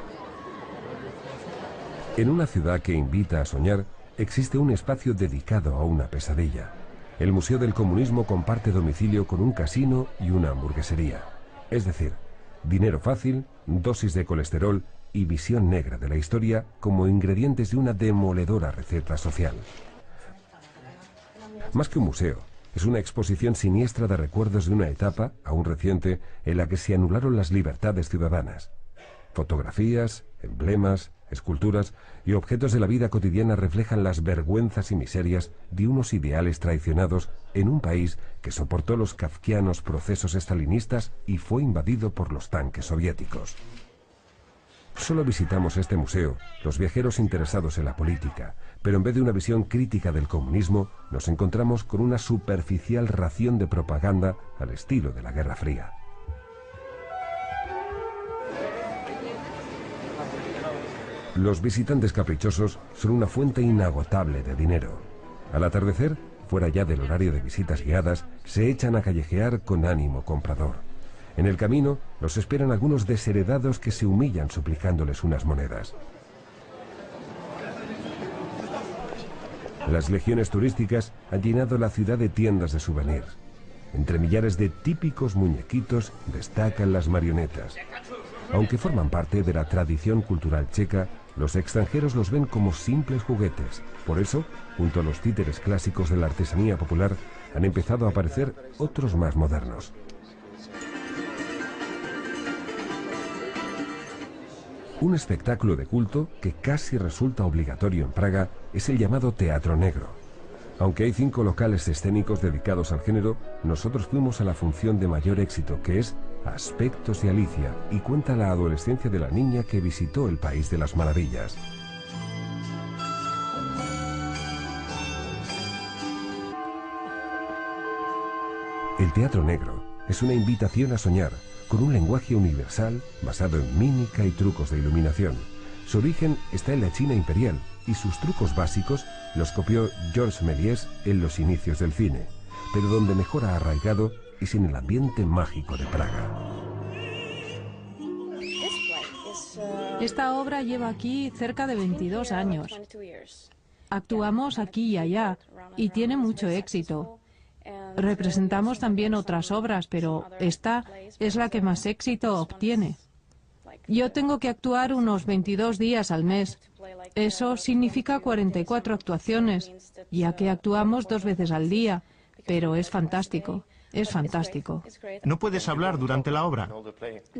A: En una ciudad que invita a soñar, existe un espacio dedicado a una pesadilla. El Museo del Comunismo comparte domicilio con un casino y una hamburguesería. Es decir, dinero fácil, dosis de colesterol y visión negra de la historia como ingredientes de una demoledora receta social. Más que un museo, es una exposición siniestra de recuerdos de una etapa, aún reciente, en la que se anularon las libertades ciudadanas. Fotografías, emblemas, esculturas y objetos de la vida cotidiana reflejan las vergüenzas y miserias de unos ideales traicionados en un país que soportó los kafkianos procesos estalinistas y fue invadido por los tanques soviéticos. Solo visitamos este museo, los viajeros interesados en la política, pero en vez de una visión crítica del comunismo, nos encontramos con una superficial ración de propaganda al estilo de la Guerra Fría. Los visitantes caprichosos son una fuente inagotable de dinero. Al atardecer, fuera ya del horario de visitas guiadas, se echan a callejear con ánimo comprador. En el camino los esperan algunos desheredados que se humillan suplicándoles unas monedas. Las legiones turísticas han llenado la ciudad de tiendas de souvenirs. Entre millares de típicos muñequitos destacan las marionetas. Aunque forman parte de la tradición cultural checa, los extranjeros los ven como simples juguetes. Por eso, junto a los títeres clásicos de la artesanía popular, han empezado a aparecer otros más modernos. Un espectáculo de culto que casi resulta obligatorio en Praga es el llamado Teatro Negro. Aunque hay 5 locales escénicos dedicados al género, nosotros fuimos a la función de mayor éxito, que es Aspectos de Alicia, y cuenta la adolescencia de la niña que visitó el País de las Maravillas. El Teatro Negro es una invitación a soñar, con un lenguaje universal basado en mímica y trucos de iluminación. Su origen está en la China imperial y sus trucos básicos los copió Georges Méliès en los inicios del cine, pero donde mejor ha arraigado es en el ambiente mágico de Praga.
N: Esta obra lleva aquí cerca de 22 años. Actuamos aquí y allá y tiene mucho éxito. Representamos también otras obras, pero esta es la que más éxito obtiene. Yo tengo que actuar unos 22 días al mes. Eso significa 44 actuaciones, ya que actuamos 2 veces al día, pero es fantástico. Es fantástico.
J: ¿No puedes hablar durante la obra?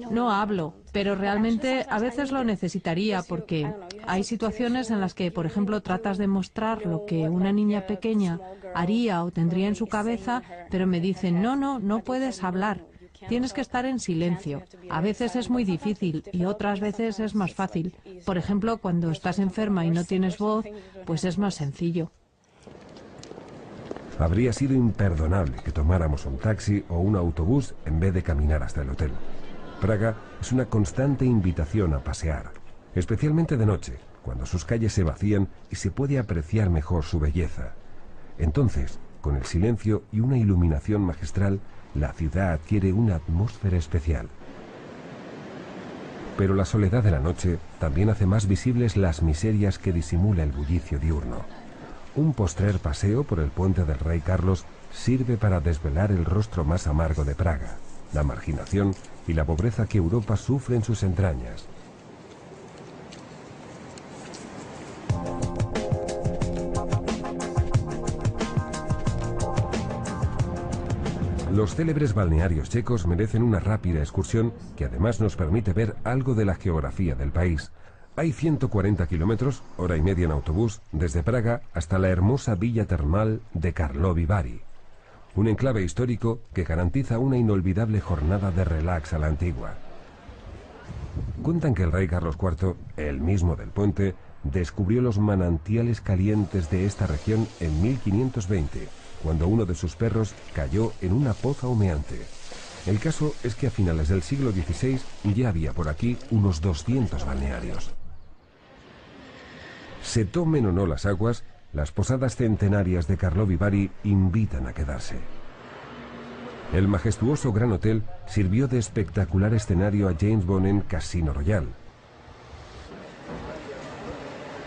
N: No hablo, pero realmente a veces lo necesitaría porque hay situaciones en las que, por ejemplo, tratas de mostrar lo que una niña pequeña haría o tendría en su cabeza, pero me dicen, no puedes hablar. Tienes que estar en silencio. A veces es muy difícil y otras veces es más fácil. Por ejemplo, cuando estás enferma y no tienes voz, pues es más sencillo.
A: Habría sido imperdonable que tomáramos un taxi o un autobús en vez de caminar hasta el hotel. Praga es una constante invitación a pasear, especialmente de noche, cuando sus calles se vacían y se puede apreciar mejor su belleza. Entonces, con el silencio y una iluminación magistral, la ciudad adquiere una atmósfera especial. Pero la soledad de la noche también hace más visibles las miserias que disimula el bullicio diurno. Un postrer paseo por el puente del Rey Carlos sirve para desvelar el rostro más amargo de Praga, la marginación y la pobreza que Europa sufre en sus entrañas. Los célebres balnearios checos merecen una rápida excursión que además nos permite ver algo de la geografía del país. Hay 140 kilómetros, hora y media en autobús, desde Praga hasta la hermosa villa termal de Karlovy Vary, un enclave histórico que garantiza una inolvidable jornada de relax a la antigua. Cuentan que el rey Carlos IV, el mismo del puente, descubrió los manantiales calientes de esta región en 1520, cuando uno de sus perros cayó en una poza humeante. El caso es que a finales del siglo XVI ya había por aquí unos 200 balnearios. Se tomen o no las aguas, las posadas centenarias de Karlovy Vary invitan a quedarse. El majestuoso Gran Hotel sirvió de espectacular escenario a James Bond en Casino Royale.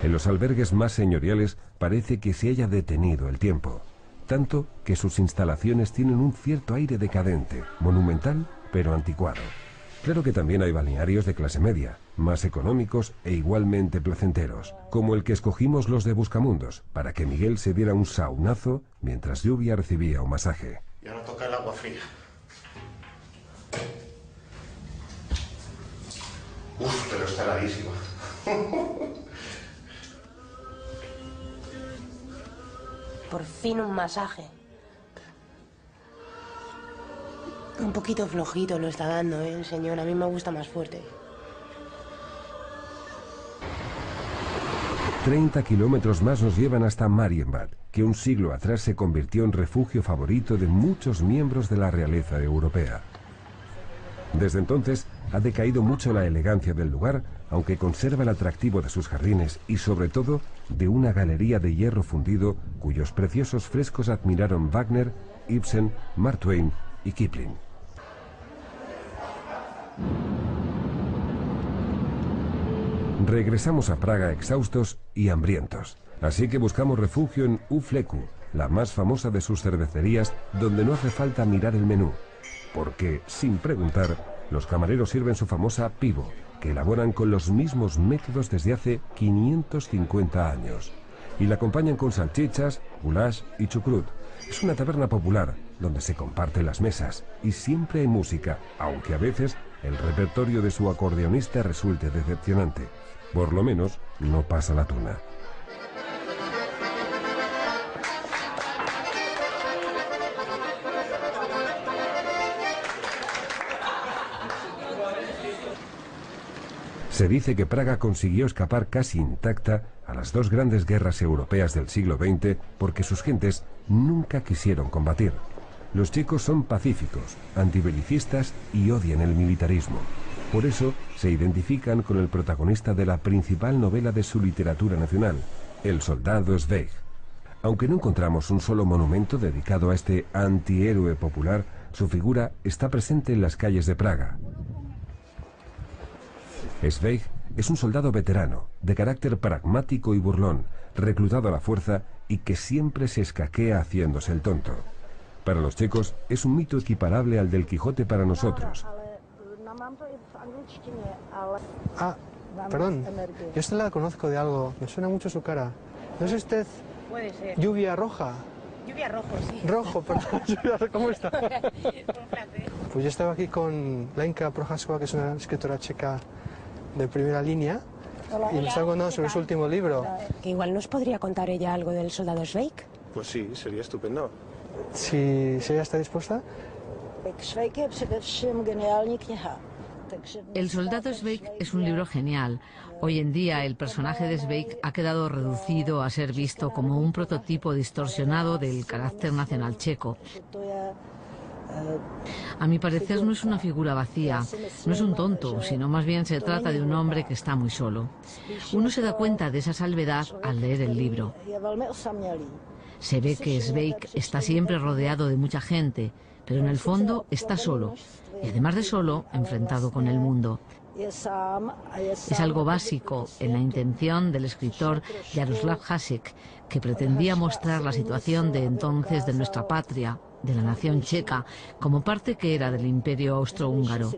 A: En los albergues más señoriales parece que se haya detenido el tiempo, tanto que sus instalaciones tienen un cierto aire decadente, monumental pero anticuado. Claro que también hay balnearios de clase media, más económicos e igualmente placenteros, como el que escogimos los de Buscamundos, para que Miguel se diera un saunazo mientras Lluvia recibía un masaje.
J: Y ahora toca el agua fría. Uf, pero está heladísima.
F: Por fin un masaje. Un poquito flojito lo está dando, señor. A mí me gusta más fuerte.
A: 30 kilómetros más nos llevan hasta Marienbad, que un siglo atrás se convirtió en refugio favorito de muchos miembros de la realeza europea. Desde entonces ha decaído mucho la elegancia del lugar, aunque conserva el atractivo de sus jardines y sobre todo de una galería de hierro fundido cuyos preciosos frescos admiraron Wagner, Ibsen, Mark Twain y Kipling. Regresamos a Praga exhaustos y hambrientos, así que buscamos refugio en U Fleku, la más famosa de sus cervecerías, donde no hace falta mirar el menú, porque, sin preguntar, los camareros sirven su famosa pivo, que elaboran con los mismos métodos desde hace 550 años, y la acompañan con salchichas, goulash y chucrut. Es una taberna popular, donde se comparten las mesas, y siempre hay música, aunque a veces el repertorio de su acordeonista resulte decepcionante. Por lo menos, no pasa la tuna. Se dice que Praga consiguió escapar casi intacta a las dos grandes guerras europeas del siglo XX porque sus gentes nunca quisieron combatir. Los checos son pacíficos, antibelicistas y odian el militarismo. Por eso se identifican con el protagonista de la principal novela de su literatura nacional, El soldado Švejk. Aunque no encontramos un solo monumento dedicado a este antihéroe popular, su figura está presente en las calles de Praga. Švejk es un soldado veterano, de carácter pragmático y burlón, reclutado a la fuerza y que siempre se escaquea haciéndose el tonto. Para los checos es un mito equiparable al del Quijote para nosotros.
O: Perdón, yo esta la conozco de algo, me suena mucho su cara. ¿No es usted
F: Puede ser.
O: Lluvia Roja?
F: Lluvia Rojo, sí.
O: Rojo, perdón. ¿Cómo está? Pues yo estaba aquí con Lenka Prohaskova, que es una escritora checa de primera línea, y me está contando sobre su último libro.
F: Que igual nos podría contar ella algo del soldado Švejk.
J: Pues sí, sería estupendo.
O: Si ella está dispuesta.
P: El soldado Švejk es un libro genial. Hoy en día el personaje de Švejk ha quedado reducido a ser visto como un prototipo distorsionado del carácter nacional checo. A mi parecer no es una figura vacía, no es un tonto, sino más bien se trata de un hombre que está muy solo. Uno se da cuenta de esa salvedad al leer el libro. Se ve que Švejk está siempre rodeado de mucha gente, pero en el fondo está solo, y además de solo, enfrentado con el mundo. Es algo básico en la intención del escritor Jaroslav Hašek, que pretendía mostrar la situación de entonces de nuestra patria, de la nación checa, como parte que era del Imperio Austrohúngaro.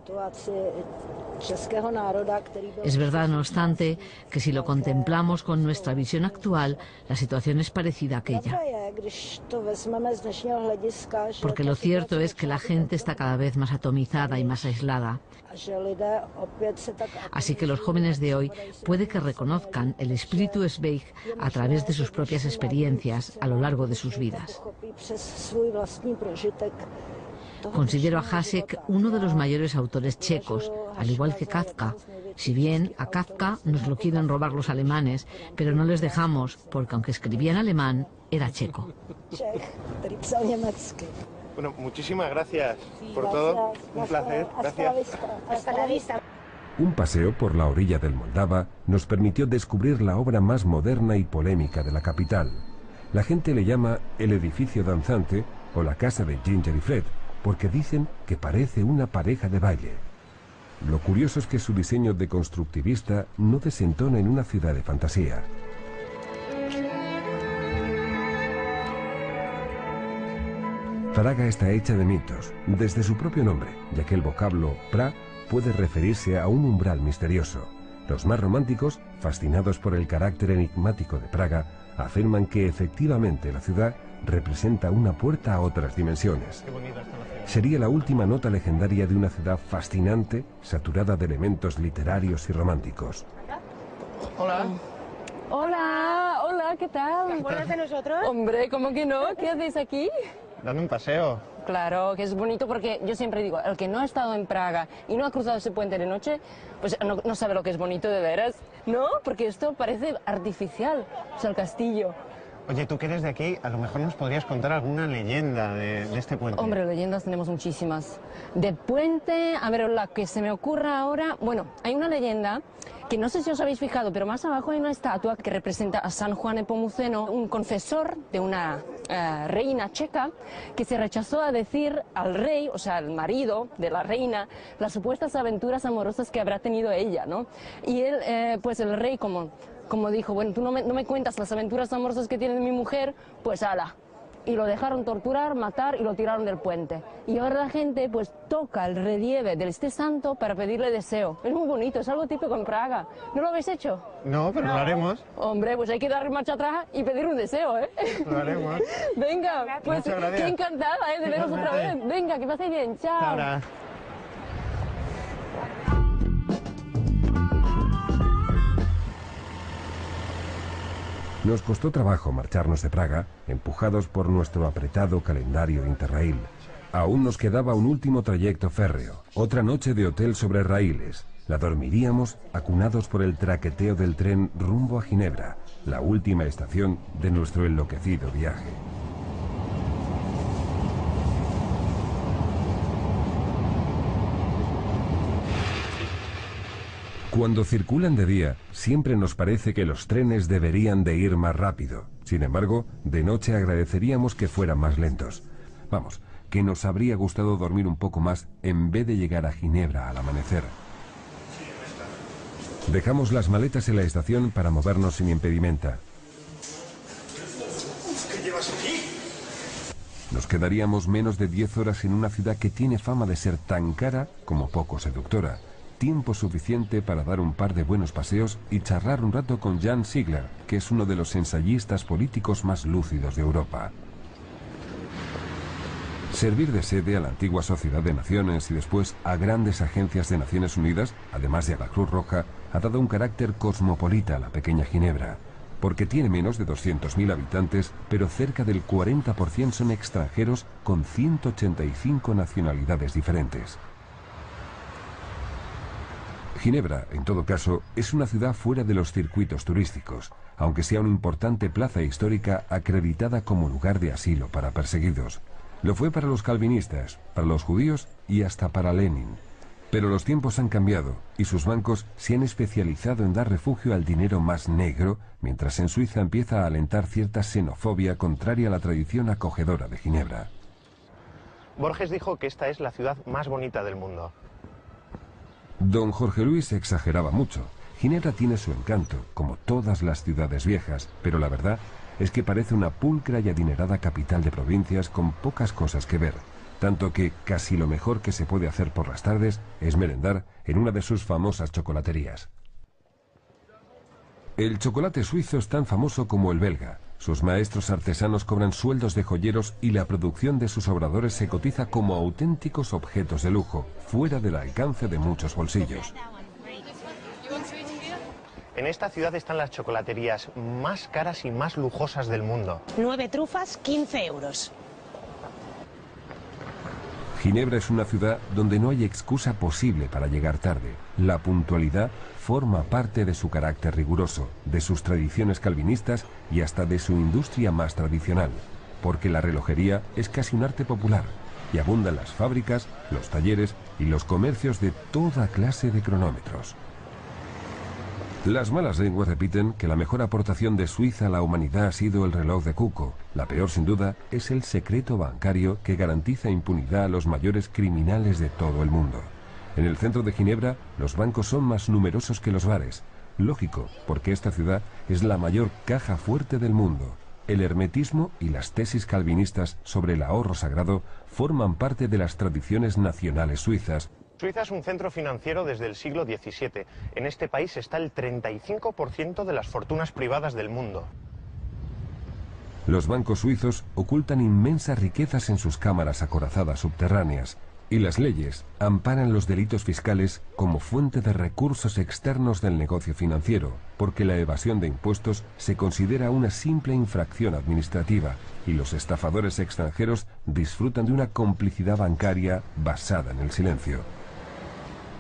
P: Es verdad, no obstante, que si lo contemplamos con nuestra visión actual, la situación es parecida a aquella. Porque lo cierto es que la gente está cada vez más atomizada y más aislada. Así que los jóvenes de hoy puede que reconozcan el espíritu Švejk a través de sus propias experiencias a lo largo de sus vidas. Considero a Hašek uno de los mayores autores checos, al igual que Kafka. Si bien a Kafka nos lo quieren robar los alemanes, pero no les dejamos, porque aunque escribía en alemán, era checo.
J: Bueno, muchísimas gracias por todo. Un placer. Gracias.
F: Hasta la vista.
A: Un paseo por la orilla del Moldava nos permitió descubrir la obra más moderna y polémica de la capital. La gente le llama el edificio danzante o la casa de Ginger y Fred, porque dicen que parece una pareja de baile. Lo curioso es que su diseño deconstructivista no desentona en una ciudad de fantasía. Praga está hecha de mitos, desde su propio nombre, ya que el vocablo pra puede referirse a un umbral misterioso. Los más románticos, fascinados por el carácter enigmático de Praga, afirman que efectivamente la ciudad representa una puerta a otras dimensiones. Sería la última nota legendaria de una ciudad fascinante, saturada de elementos literarios y románticos.
O: Hola.
M: Hola, hola, ¿qué tal?
F: ¿Te acuerdas de nosotros?
M: Hombre, ¿cómo que no? ¿Qué hacéis aquí?
J: Dando un paseo.
M: Claro, que es bonito porque yo siempre digo, el que no ha estado en Praga y no ha cruzado ese puente de noche, pues no sabe lo que es bonito de veras, ¿no? Porque esto parece artificial, o sea, el castillo.
G: Oye, tú que eres de aquí, a lo mejor nos podrías contar alguna leyenda de este puente.
M: Hombre, leyendas tenemos muchísimas. De puente, a ver, la que se me ocurra ahora, bueno, hay una leyenda que no sé si os habéis fijado, pero más abajo hay una estatua que representa a San Juan Nepomuceno, un confesor de una reina checa que se rechazó a decir al rey, o sea, al marido de la reina, las supuestas aventuras amorosas que habrá tenido ella, ¿no? Y él, pues el rey, como dijo, bueno, tú no me cuentas las aventuras amorosas que tiene mi mujer, pues ala. Y lo dejaron torturar, matar y lo tiraron del puente. Y ahora la gente pues toca el relieve de este santo para pedirle deseo. Es muy bonito, es algo típico en Praga. ¿No lo habéis hecho?
J: No, pero lo haremos.
M: Hombre, pues hay que dar marcha atrás y pedir un deseo, ¿eh?
J: Lo haremos.
M: Venga, pues qué encantada, de veros otra vez. Venga, que paséis bien, chao.
J: Ahora.
A: Nos costó trabajo marcharnos de Praga, empujados por nuestro apretado calendario Interrail. Aún nos quedaba un último trayecto férreo, otra noche de hotel sobre raíles. La dormiríamos acunados por el traqueteo del tren rumbo a Ginebra, la última estación de nuestro enloquecido viaje. Cuando circulan de día, siempre nos parece que los trenes deberían de ir más rápido. Sin embargo, de noche agradeceríamos que fueran más lentos. Vamos, que nos habría gustado dormir un poco más en vez de llegar a Ginebra al amanecer. Dejamos las maletas en la estación para movernos sin impedimenta.
D: ¿Qué llevas aquí?
A: Nos quedaríamos menos de 10 horas en una ciudad que tiene fama de ser tan cara como poco seductora. Tiempo suficiente para dar un par de buenos paseos y charlar un rato con Jan Ziegler, que es uno de los ensayistas políticos más lúcidos de Europa. Servir de sede a la antigua Sociedad de Naciones y después a grandes agencias de Naciones Unidas, además de a la Cruz Roja, ha dado un carácter cosmopolita a la pequeña Ginebra, porque tiene menos de 200.000 habitantes, pero cerca del 40% son extranjeros con 185 nacionalidades diferentes. Ginebra, en todo caso, es una ciudad fuera de los circuitos turísticos, aunque sea una importante plaza histórica acreditada como lugar de asilo para perseguidos. Lo fue para los calvinistas, para los judíos y hasta para Lenin. Pero los tiempos han cambiado y sus bancos se han especializado en dar refugio al dinero más negro, mientras en Suiza empieza a alentar cierta xenofobia contraria a la tradición acogedora de Ginebra.
G: Borges dijo que esta es la ciudad más bonita del mundo.
A: Don Jorge Luis exageraba mucho. Ginebra tiene su encanto, como todas las ciudades viejas, pero la verdad es que parece una pulcra y adinerada capital de provincias con pocas cosas que ver, tanto que casi lo mejor que se puede hacer por las tardes es merendar en una de sus famosas chocolaterías. El chocolate suizo es tan famoso como el belga. Sus maestros artesanos cobran sueldos de joyeros y la producción de sus obradores se cotiza como auténticos objetos de lujo, fuera del alcance de muchos bolsillos.
G: En esta ciudad están las chocolaterías más caras y más lujosas del mundo.
F: 9 trufas, 15 euros.
A: Ginebra es una ciudad donde no hay excusa posible para llegar tarde. La puntualidad forma parte de su carácter riguroso, de sus tradiciones calvinistas y hasta de su industria más tradicional, porque la relojería es casi un arte popular y abundan las fábricas, los talleres y los comercios de toda clase de cronómetros. Las malas lenguas repiten que la mejor aportación de Suiza a la humanidad ha sido el reloj de cuco. La peor, sin duda, es el secreto bancario que garantiza impunidad a los mayores criminales de todo el mundo. En el centro de Ginebra, los bancos son más numerosos que los bares. Lógico, porque esta ciudad es la mayor caja fuerte del mundo. El hermetismo y las tesis calvinistas sobre el ahorro sagrado forman parte de las tradiciones nacionales suizas.
G: Suiza es un centro financiero desde el siglo XVII. En este país está el 35% de las fortunas privadas del mundo.
A: Los bancos suizos ocultan inmensas riquezas en sus cámaras acorazadas subterráneas, y las leyes amparan los delitos fiscales como fuente de recursos externos del negocio financiero, porque la evasión de impuestos se considera una simple infracción administrativa, y los estafadores extranjeros disfrutan de una complicidad bancaria basada en el silencio.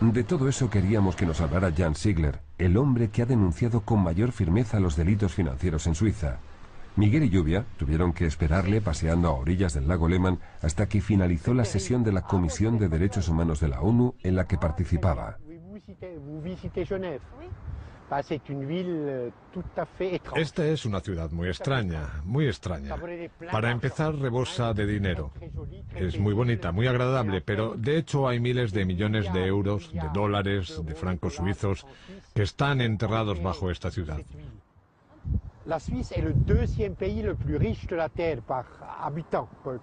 A: De todo eso queríamos que nos hablara Jan Ziegler, el hombre que ha denunciado con mayor firmeza los delitos financieros en Suiza. Miguel y Lluvia tuvieron que esperarle paseando a orillas del lago Léman hasta que finalizó la sesión de la Comisión de Derechos Humanos de la ONU en la que participaba.
Q: Esta es una ciudad muy extraña, muy extraña. Para empezar, rebosa de dinero. Es muy bonita, muy agradable, pero de hecho hay miles de millones de euros, de dólares, de francos suizos que están enterrados bajo esta ciudad.
R: La Suisse est le deuxième pays le plus riche de la Terre par habitant, por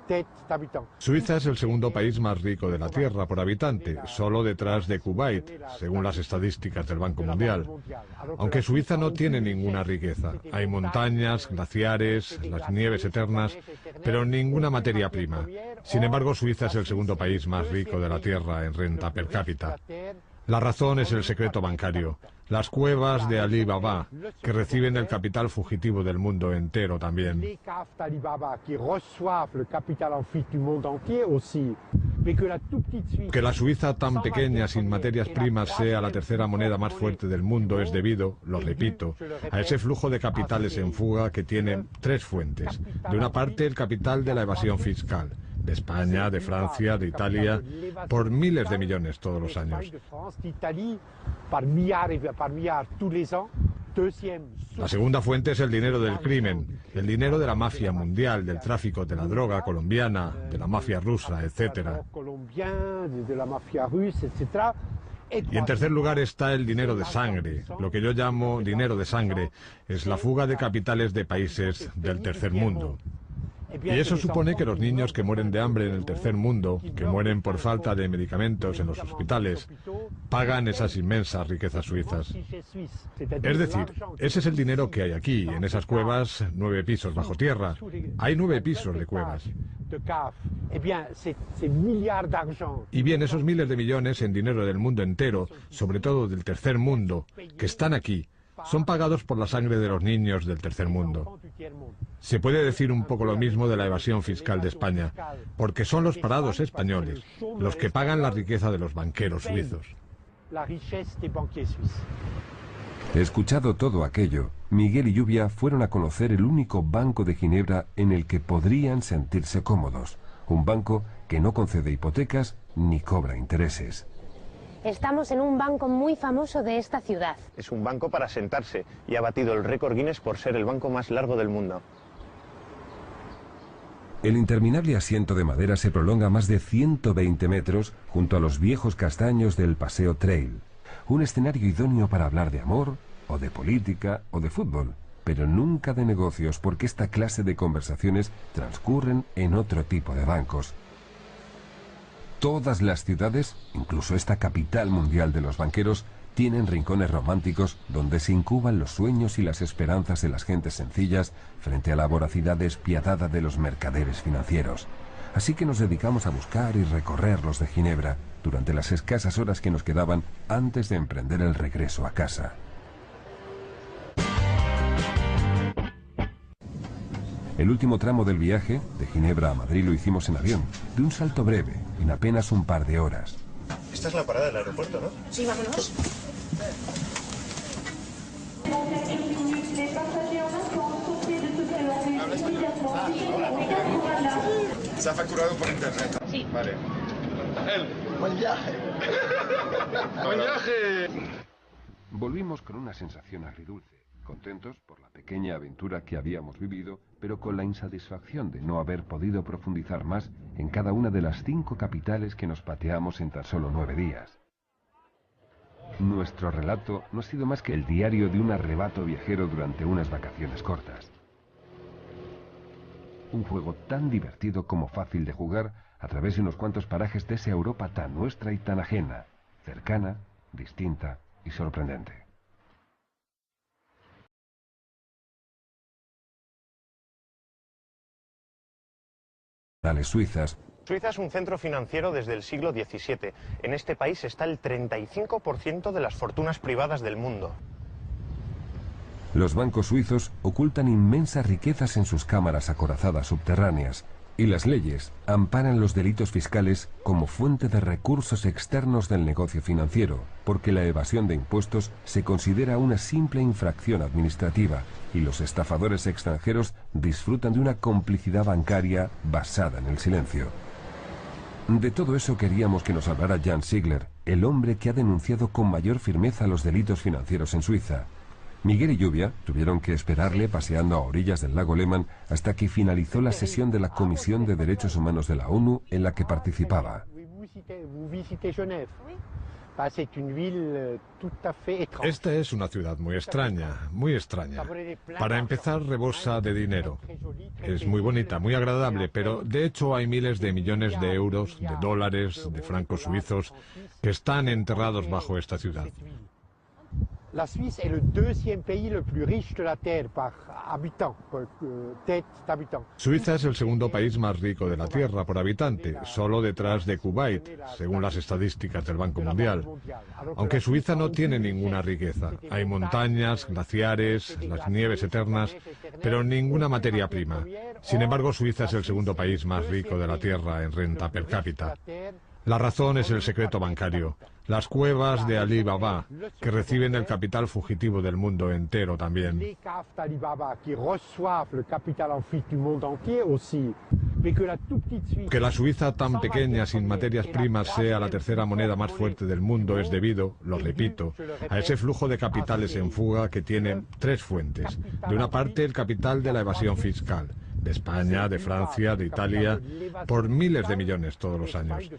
R: tête d'habitant.
Q: Suiza es el segundo país más rico de la Tierra por habitante, solo detrás de Kuwait, según las estadísticas del Banco Mundial. Aunque Suiza no tiene ninguna riqueza. Hay montañas, glaciares, las nieves eternas, pero ninguna materia prima. Sin embargo, Suiza es el segundo país más rico de la Tierra en renta per cápita. La razón es el secreto bancario. Las cuevas de Ali Baba, que reciben el capital fugitivo del mundo entero también. Que la Suiza tan pequeña, sin materias primas, sea la tercera moneda más fuerte del mundo es debido, lo repito, a ese flujo de capitales en fuga que tiene tres fuentes. De una parte, el capital de la evasión fiscal. de España, de Francia, de Italia, por miles de millones todos los años. La segunda fuente es el dinero del crimen, el dinero de la mafia mundial, del tráfico de la droga colombiana, de la mafia rusa, etc. Y en tercer lugar está el dinero de sangre, lo que yo llamo dinero de sangre, es la fuga de capitales de países del tercer mundo. Y eso supone que los niños que mueren de hambre en el tercer mundo, que mueren por falta de medicamentos en los hospitales, pagan esas inmensas riquezas suizas. Es decir, ese es el dinero que hay aquí, en esas cuevas, 9 pisos bajo tierra. Hay 9 pisos de cuevas. Y bien, esos miles de millones en dinero del mundo entero, sobre todo del tercer mundo, que están aquí, son pagados por la sangre de los niños del tercer mundo. Se puede decir un poco lo mismo de la evasión fiscal de España, porque son los parados españoles los que pagan la riqueza de los banqueros suizos.
A: Escuchado todo aquello, Miguel y Lluvia fueron a conocer el único banco de Ginebra en el que podrían sentirse cómodos. Un banco que no concede hipotecas ni cobra intereses.
F: Estamos en un banco muy famoso de esta ciudad.
G: Es un banco para sentarse y ha batido el récord Guinness por ser el banco más largo del mundo.
A: El interminable asiento de madera se prolonga más de 120 metros junto a los viejos castaños del Paseo Trail. Un escenario idóneo para hablar de amor, o de política, o de fútbol, pero nunca de negocios, porque esta clase de conversaciones transcurren en otro tipo de bancos. Todas las ciudades, incluso esta capital mundial de los banqueros, tienen rincones románticos donde se incuban los sueños y las esperanzas de las gentes sencillas frente a la voracidad despiadada de los mercaderes financieros. Así que nos dedicamos a buscar y recorrer los de Ginebra durante las escasas horas que nos quedaban antes de emprender el regreso a casa. El último tramo del viaje, de Ginebra a Madrid, lo hicimos en avión, de un salto breve, en apenas un par de horas.
J: Esta es la parada del aeropuerto, ¿no?
H: Sí, vámonos.
J: ¿Se ha facturado por internet?
H: Sí.
J: Vale. ¡Buen viaje! ¡Buen viaje!
A: Volvimos con una sensación agridulce, contentos por la pequeña aventura que habíamos vivido, pero con la insatisfacción de no haber podido profundizar más en cada una de las 5 capitales que nos pateamos en tan solo 9 días. Nuestro relato no ha sido más que el diario de un arrebato viajero durante unas vacaciones cortas. Un juego tan divertido como fácil de jugar a través de unos cuantos parajes de esa Europa tan nuestra y tan ajena, cercana, distinta y sorprendente. Suizas.
G: Suiza es un centro financiero desde el siglo XVII. En este país está el 35% de las fortunas privadas del mundo.
A: Los bancos suizos ocultan inmensas riquezas en sus cámaras acorazadas subterráneas, y las leyes amparan los delitos fiscales como fuente de recursos externos del negocio financiero, porque la evasión de impuestos se considera una simple infracción administrativa, y los estafadores extranjeros disfrutan de una complicidad bancaria basada en el silencio. De todo eso queríamos que nos hablara Jan Ziegler, el hombre que ha denunciado con mayor firmeza los delitos financieros en Suiza. Miguel y Lluvia tuvieron que esperarle paseando a orillas del lago Lehmann hasta que finalizó la sesión de la Comisión de Derechos Humanos de la ONU en la que participaba.
Q: Esta es una ciudad muy extraña, muy extraña. Para empezar, rebosa de dinero. Es muy bonita, muy agradable, pero de hecho hay miles de millones de euros, de dólares, de francos suizos que están enterrados bajo esta ciudad.
R: La Suisse est le deuxième pays le plus riche de la Terre par habitant, por tête d'habitant.
Q: Suiza es el segundo país más rico de la Tierra por habitante, solo detrás de Kuwait, según las estadísticas del Banco Mundial. Aunque Suiza no tiene ninguna riqueza. Hay montañas, glaciares, las nieves eternas, pero ninguna materia prima. Sin embargo, Suiza es el segundo país más rico de la Tierra en renta per cápita. La razón es el secreto bancario, las cuevas de Ali Baba, que reciben el capital fugitivo del mundo entero también. Que la Suiza tan pequeña, sin materias primas, sea la tercera moneda más fuerte del mundo es debido, lo repito, a ese flujo de capitales en fuga que tiene tres fuentes. De una parte, el capital de la evasión fiscal, de España, de Francia, de Italia, por miles de millones todos los años.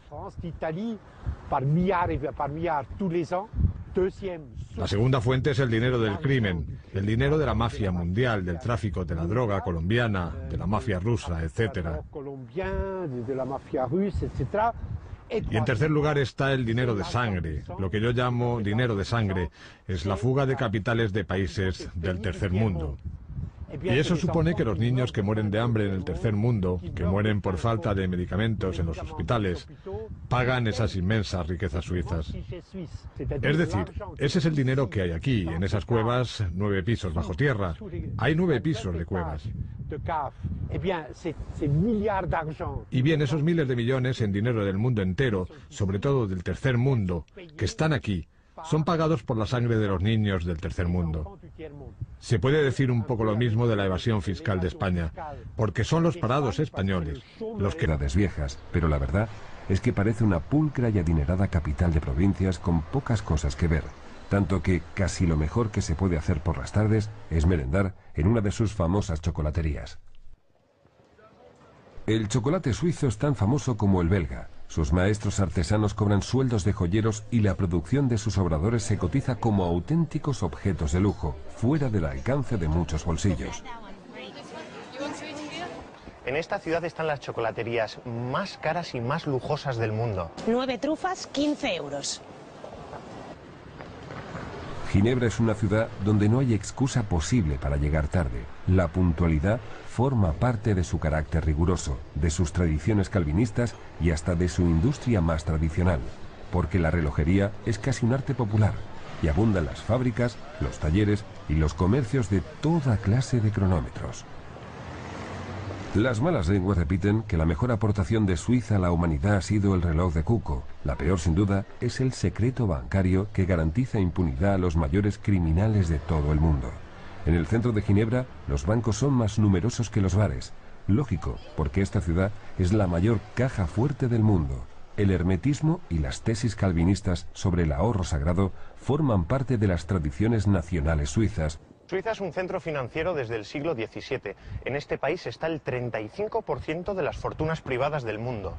Q: La segunda fuente es el dinero del crimen, el dinero de la mafia mundial, del tráfico de la droga colombiana, de la mafia rusa, etc. Y en tercer lugar está el dinero de sangre, lo que yo llamo dinero de sangre, es la fuga de capitales de países del tercer mundo. Y eso supone que los niños que mueren de hambre en el tercer mundo, que mueren por falta de medicamentos en los hospitales, pagan esas inmensas riquezas suizas. Es decir, ese es el dinero que hay aquí, en esas cuevas, 9 pisos bajo tierra. Hay 9 pisos de cuevas. Y bien, esos miles de millones en dinero del mundo entero, sobre todo del tercer mundo, que están aquí, son pagados por la sangre de los niños del tercer mundo. Se puede decir un poco lo mismo de la evasión fiscal de España, porque son los parados españoles los que...
A: viejas, pero la verdad es que parece una pulcra y adinerada capital de provincias con pocas cosas que ver, tanto que casi lo mejor que se puede hacer por las tardes es merendar en una de sus famosas chocolaterías. El chocolate suizo es tan famoso como el belga. Sus maestros artesanos cobran sueldos de joyeros y la producción de sus obradores se cotiza como auténticos objetos de lujo, fuera del alcance de muchos bolsillos.
G: En esta ciudad están las chocolaterías más caras y más lujosas del mundo.
F: 9 trufas, 15 euros.
A: Ginebra es una ciudad donde no hay excusa posible para llegar tarde. La puntualidad forma parte de su carácter riguroso, de sus tradiciones calvinistas y hasta de su industria más tradicional, porque la relojería es casi un arte popular y abundan las fábricas, los talleres y los comercios de toda clase de cronómetros. Las malas lenguas repiten que la mejor aportación de Suiza a la humanidad ha sido el reloj de cuco. La peor, sin duda, es el secreto bancario que garantiza impunidad a los mayores criminales de todo el mundo. En el centro de Ginebra, los bancos son más numerosos que los bares. Lógico, porque esta ciudad es la mayor caja fuerte del mundo. El hermetismo y las tesis calvinistas sobre el ahorro sagrado forman parte de las tradiciones nacionales suizas.
G: Suiza es un centro financiero desde el siglo XVII. En este país está el 35% de las fortunas privadas del mundo.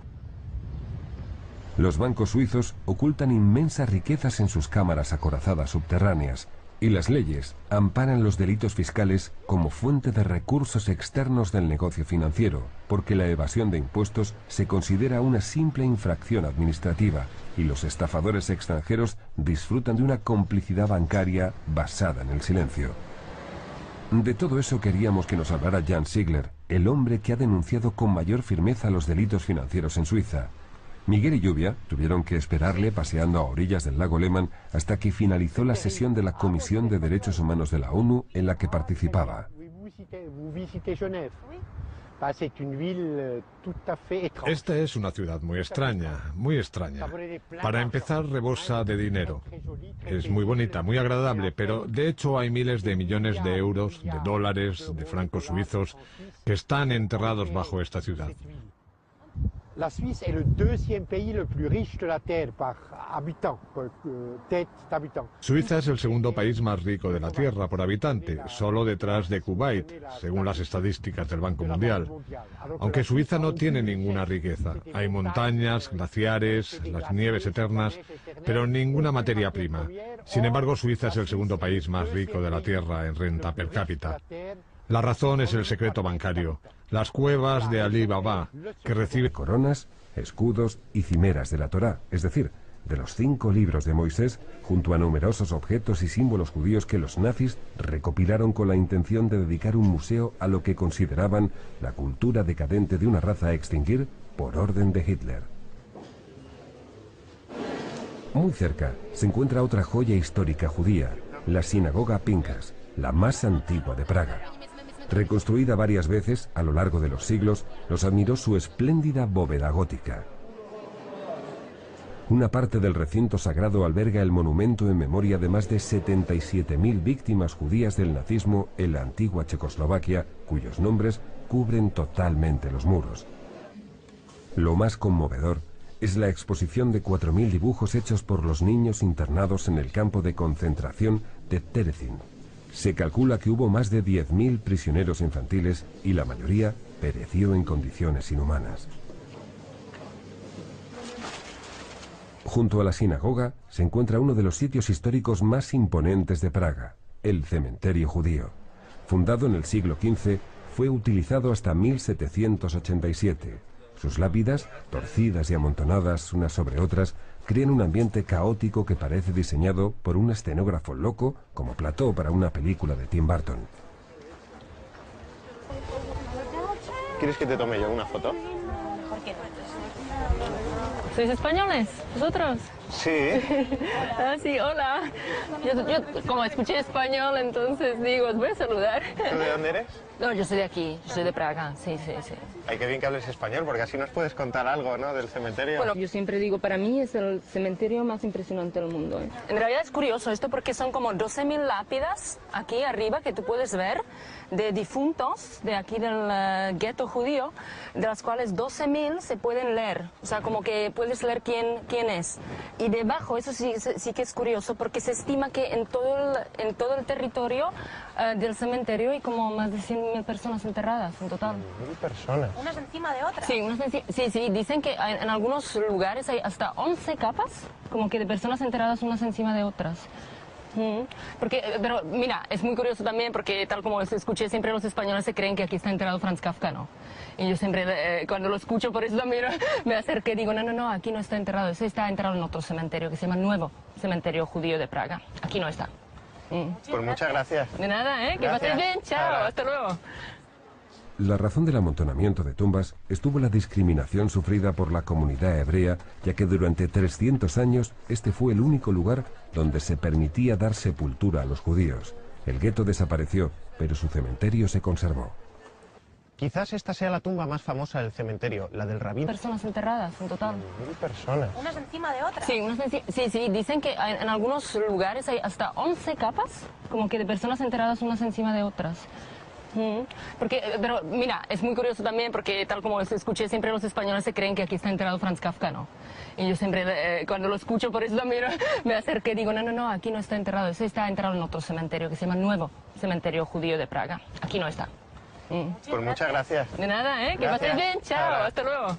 A: Los bancos suizos ocultan inmensas riquezas en sus cámaras acorazadas subterráneas, y las leyes amparan los delitos fiscales como fuente de recursos externos del negocio financiero, porque la evasión de impuestos se considera una simple infracción administrativa, y los estafadores extranjeros disfrutan de una complicidad bancaria basada en el silencio. De todo eso queríamos que nos hablara Jan Ziegler, el hombre que ha denunciado con mayor firmeza los delitos financieros en Suiza. Miguel y Lluvia tuvieron que esperarle paseando a orillas del lago Léman hasta que finalizó la sesión de la Comisión de Derechos Humanos de la ONU en la que participaba.
Q: Esta es una ciudad muy extraña, muy extraña. Para empezar, rebosa de dinero. Es muy bonita, muy agradable, pero de hecho hay miles de millones de euros, de dólares, de francos suizos que están enterrados bajo esta ciudad.
R: La Suisse est le deuxième pays le plus riche de la Terre par habitant, por tête d'habitant.
Q: Suiza es el segundo país más rico de la Tierra por habitante, solo detrás de Kuwait, según las estadísticas del Banco Mundial. Aunque Suiza no tiene ninguna riqueza. Hay montañas, glaciares, las nieves eternas, pero ninguna materia prima. Sin embargo, Suiza es el segundo país más rico de la Tierra en renta per cápita. La razón es el secreto bancario, las cuevas de Ali Baba, que recibe
A: coronas, escudos y cimeras de la Torá, es decir, de los 5 libros de Moisés, junto a numerosos objetos y símbolos judíos que los nazis recopilaron con la intención de dedicar un museo a lo que consideraban la cultura decadente de una raza a extinguir por orden de Hitler. Muy cerca se encuentra otra joya histórica judía, la sinagoga Pinkas, la más antigua de Praga. Reconstruida varias veces a lo largo de los siglos, nos admiró su espléndida bóveda gótica. Una parte del recinto sagrado alberga el monumento en memoria de más de 77.000 víctimas judías del nazismo en la antigua Checoslovaquia, cuyos nombres cubren totalmente los muros. Lo más conmovedor es la exposición de 4.000 dibujos hechos por los niños internados en el campo de concentración de Terezin. Se calcula que hubo más de 10.000 prisioneros infantiles y la mayoría pereció en condiciones inhumanas. Junto a la sinagoga se encuentra uno de los sitios históricos más imponentes de Praga, el cementerio judío. Fundado en el siglo XV, fue utilizado hasta 1787. Sus lápidas, torcidas y amontonadas unas sobre otras, crean un ambiente caótico que parece diseñado por un escenógrafo loco como plató para una película de Tim Burton.
G: ¿Quieres que te tome yo una foto?
F: ¿Por qué?
M: ¿Sois españoles? ¿Vosotros?
G: Sí.
M: Ah, sí, hola. Yo como escuché español, entonces digo, os voy a saludar.
G: ¿Tú de dónde eres?
M: No, yo soy de aquí, yo soy de Praga, sí.
G: Ay, qué bien que hables español, porque así nos puedes contar algo, ¿no?, del cementerio.
M: Bueno, yo siempre digo, para mí es el cementerio más impresionante del mundo. En realidad es curioso esto porque son como 12.000 lápidas aquí arriba que tú puedes ver de difuntos de aquí del gueto judío, de las cuales 12.000 se pueden leer. O sea, como que puedes leer quién es. Y debajo, eso sí que es curioso, porque se estima que en todo el territorio del cementerio hay como más de 100.000 personas enterradas en total.
G: 1.000 personas.
F: Unas encima de otras.
M: Sí, dicen que en algunos lugares hay hasta 11 capas, como que de personas enterradas unas encima de otras. Pero mira, es muy curioso también porque tal como escuché, siempre los españoles se creen que aquí está enterrado Franz Kafka, ¿no? Y yo siempre, cuando lo escucho, por eso también me acerqué y digo, no, aquí no está enterrado, ese está enterrado en otro cementerio que se llama Nuevo Cementerio Judío de Praga. Aquí no está.
G: Pues muchas gracias.
M: De nada, que paséis bien, chao, hasta luego.
A: La razón del amontonamiento de tumbas estuvo la discriminación sufrida por la comunidad hebrea, ya que durante 300 años este fue el único lugar donde se permitía dar sepultura a los judíos. El gueto desapareció, pero su cementerio se conservó.
G: Quizás esta sea la tumba más famosa del cementerio, la del rabino.
M: Personas enterradas en total.
G: 1.000 personas.
F: Unas encima de otras.
M: Sí, dicen que en algunos lugares hay hasta 11 capas, como que de personas enterradas unas encima de otras. Pero mira, es muy curioso también porque tal como escuché, siempre los españoles se creen que aquí está enterrado Franz Kafka, ¿no? Y yo siempre, cuando lo escucho, por eso también me acerqué y digo, no, aquí no está enterrado, ese está enterrado en otro cementerio que se llama Nuevo Cementerio Judío de Praga. Aquí no está.
G: Pues muchas gracias.
M: De nada, que paséis bien, chao, hasta luego.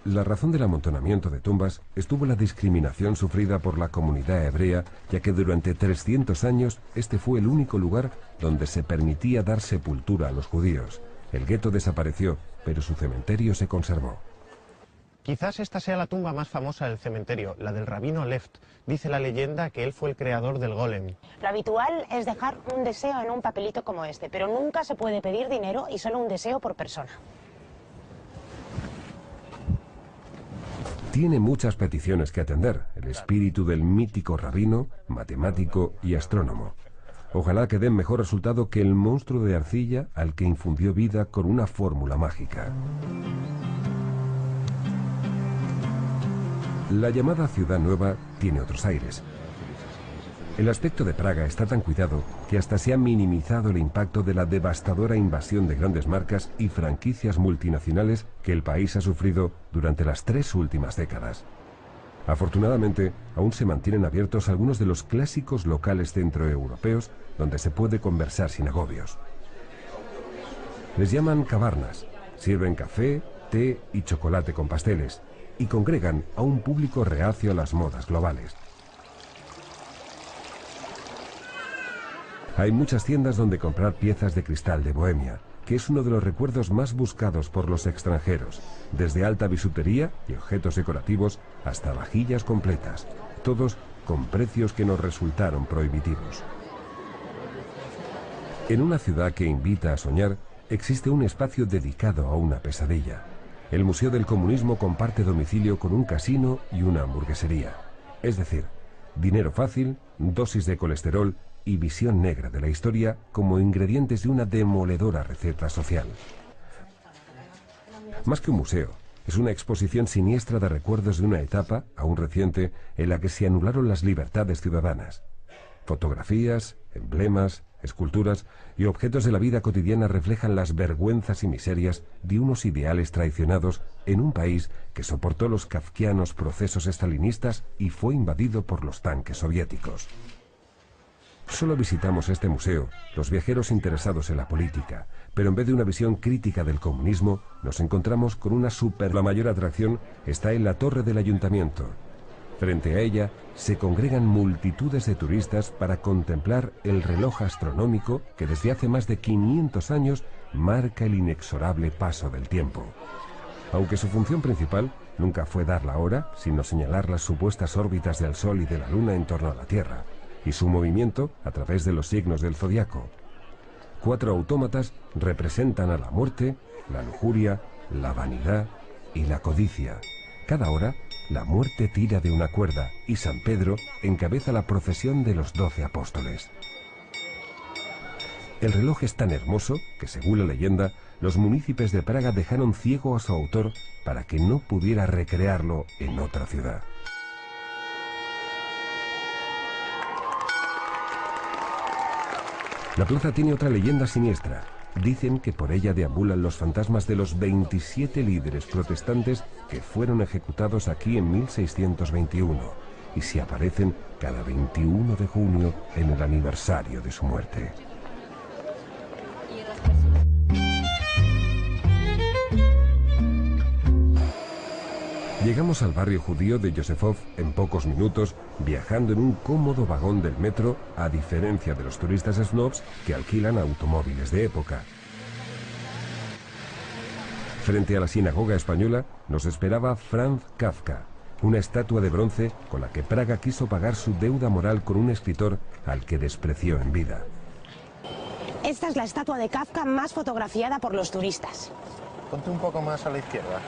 A: La razón del amontonamiento de tumbas estuvo la discriminación sufrida por la comunidad hebrea, ya que durante 300 años este fue el único lugar donde se permitía dar sepultura a los judíos. El gueto desapareció, pero su cementerio se conservó.
G: Quizás esta sea la tumba más famosa del cementerio, la del rabino Left. Dice la leyenda que él fue el creador del golem.
F: Lo habitual es dejar un deseo en un papelito como este, pero nunca se puede pedir dinero y solo un deseo por persona.
A: Tiene muchas peticiones que atender, el espíritu del mítico rabino, matemático y astrónomo. Ojalá que den mejor resultado que el monstruo de arcilla al que infundió vida con una fórmula mágica. La llamada Ciudad Nueva tiene otros aires. El aspecto de Praga está tan cuidado que hasta se ha minimizado el impacto de la devastadora invasión de grandes marcas y franquicias multinacionales que el país ha sufrido durante las 3 últimas décadas. Afortunadamente, aún se mantienen abiertos algunos de los clásicos locales centroeuropeos donde se puede conversar sin agobios. Les llaman cavarnas, sirven café, té y chocolate con pasteles y congregan a un público reacio a las modas globales. Hay muchas tiendas donde comprar piezas de cristal de Bohemia, que es uno de los recuerdos más buscados por los extranjeros, desde alta bisutería y objetos decorativos hasta vajillas completas, todos con precios que nos resultaron prohibitivos. En una ciudad que invita a soñar, existe un espacio dedicado a una pesadilla. El Museo del Comunismo comparte domicilio con un casino y una hamburguesería. Es decir, dinero fácil, dosis de colesterol y visión negra de la historia como ingredientes de una demoledora receta social. Más que un museo, es una exposición siniestra de recuerdos de una etapa, aún reciente, en la que se anularon las libertades ciudadanas. Fotografías, emblemas, esculturas y objetos de la vida cotidiana reflejan las vergüenzas y miserias de unos ideales traicionados en un país que soportó los kafkianos procesos estalinistas y fue invadido por los tanques soviéticos. Solo visitamos este museo los viajeros interesados en la política, pero en vez de una visión crítica del comunismo, nos encontramos con una La mayor atracción está en la torre del ayuntamiento. Frente a ella se congregan multitudes de turistas para contemplar el reloj astronómico que desde hace más de 500 años marca el inexorable paso del tiempo. Aunque su función principal nunca fue dar la hora, sino señalar las supuestas órbitas del Sol y de la Luna en torno a la Tierra, y su movimiento a través de los signos del zodiaco. 4 autómatas representan a la muerte, la lujuria, la vanidad y la codicia. Cada hora, la muerte tira de una cuerda y San Pedro encabeza la procesión de los 12 apóstoles. El reloj es tan hermoso que, según la leyenda, los municipios de Praga dejaron ciego a su autor para que no pudiera recrearlo en otra ciudad. La plaza tiene otra leyenda siniestra. Dicen que por ella deambulan los fantasmas de los 27 líderes protestantes que fueron ejecutados aquí en 1621 y se aparecen cada 21 de junio en el aniversario de su muerte. Llegamos al barrio judío de Yosefov en pocos minutos, viajando en un cómodo vagón del metro, a diferencia de los turistas snobs que alquilan automóviles de época. Frente a la sinagoga española nos esperaba Franz Kafka, una estatua de bronce con la que Praga quiso pagar su deuda moral con un escritor al que despreció en vida.
F: Esta es la estatua de Kafka más fotografiada por los turistas.
J: Ponte un poco más a la izquierda.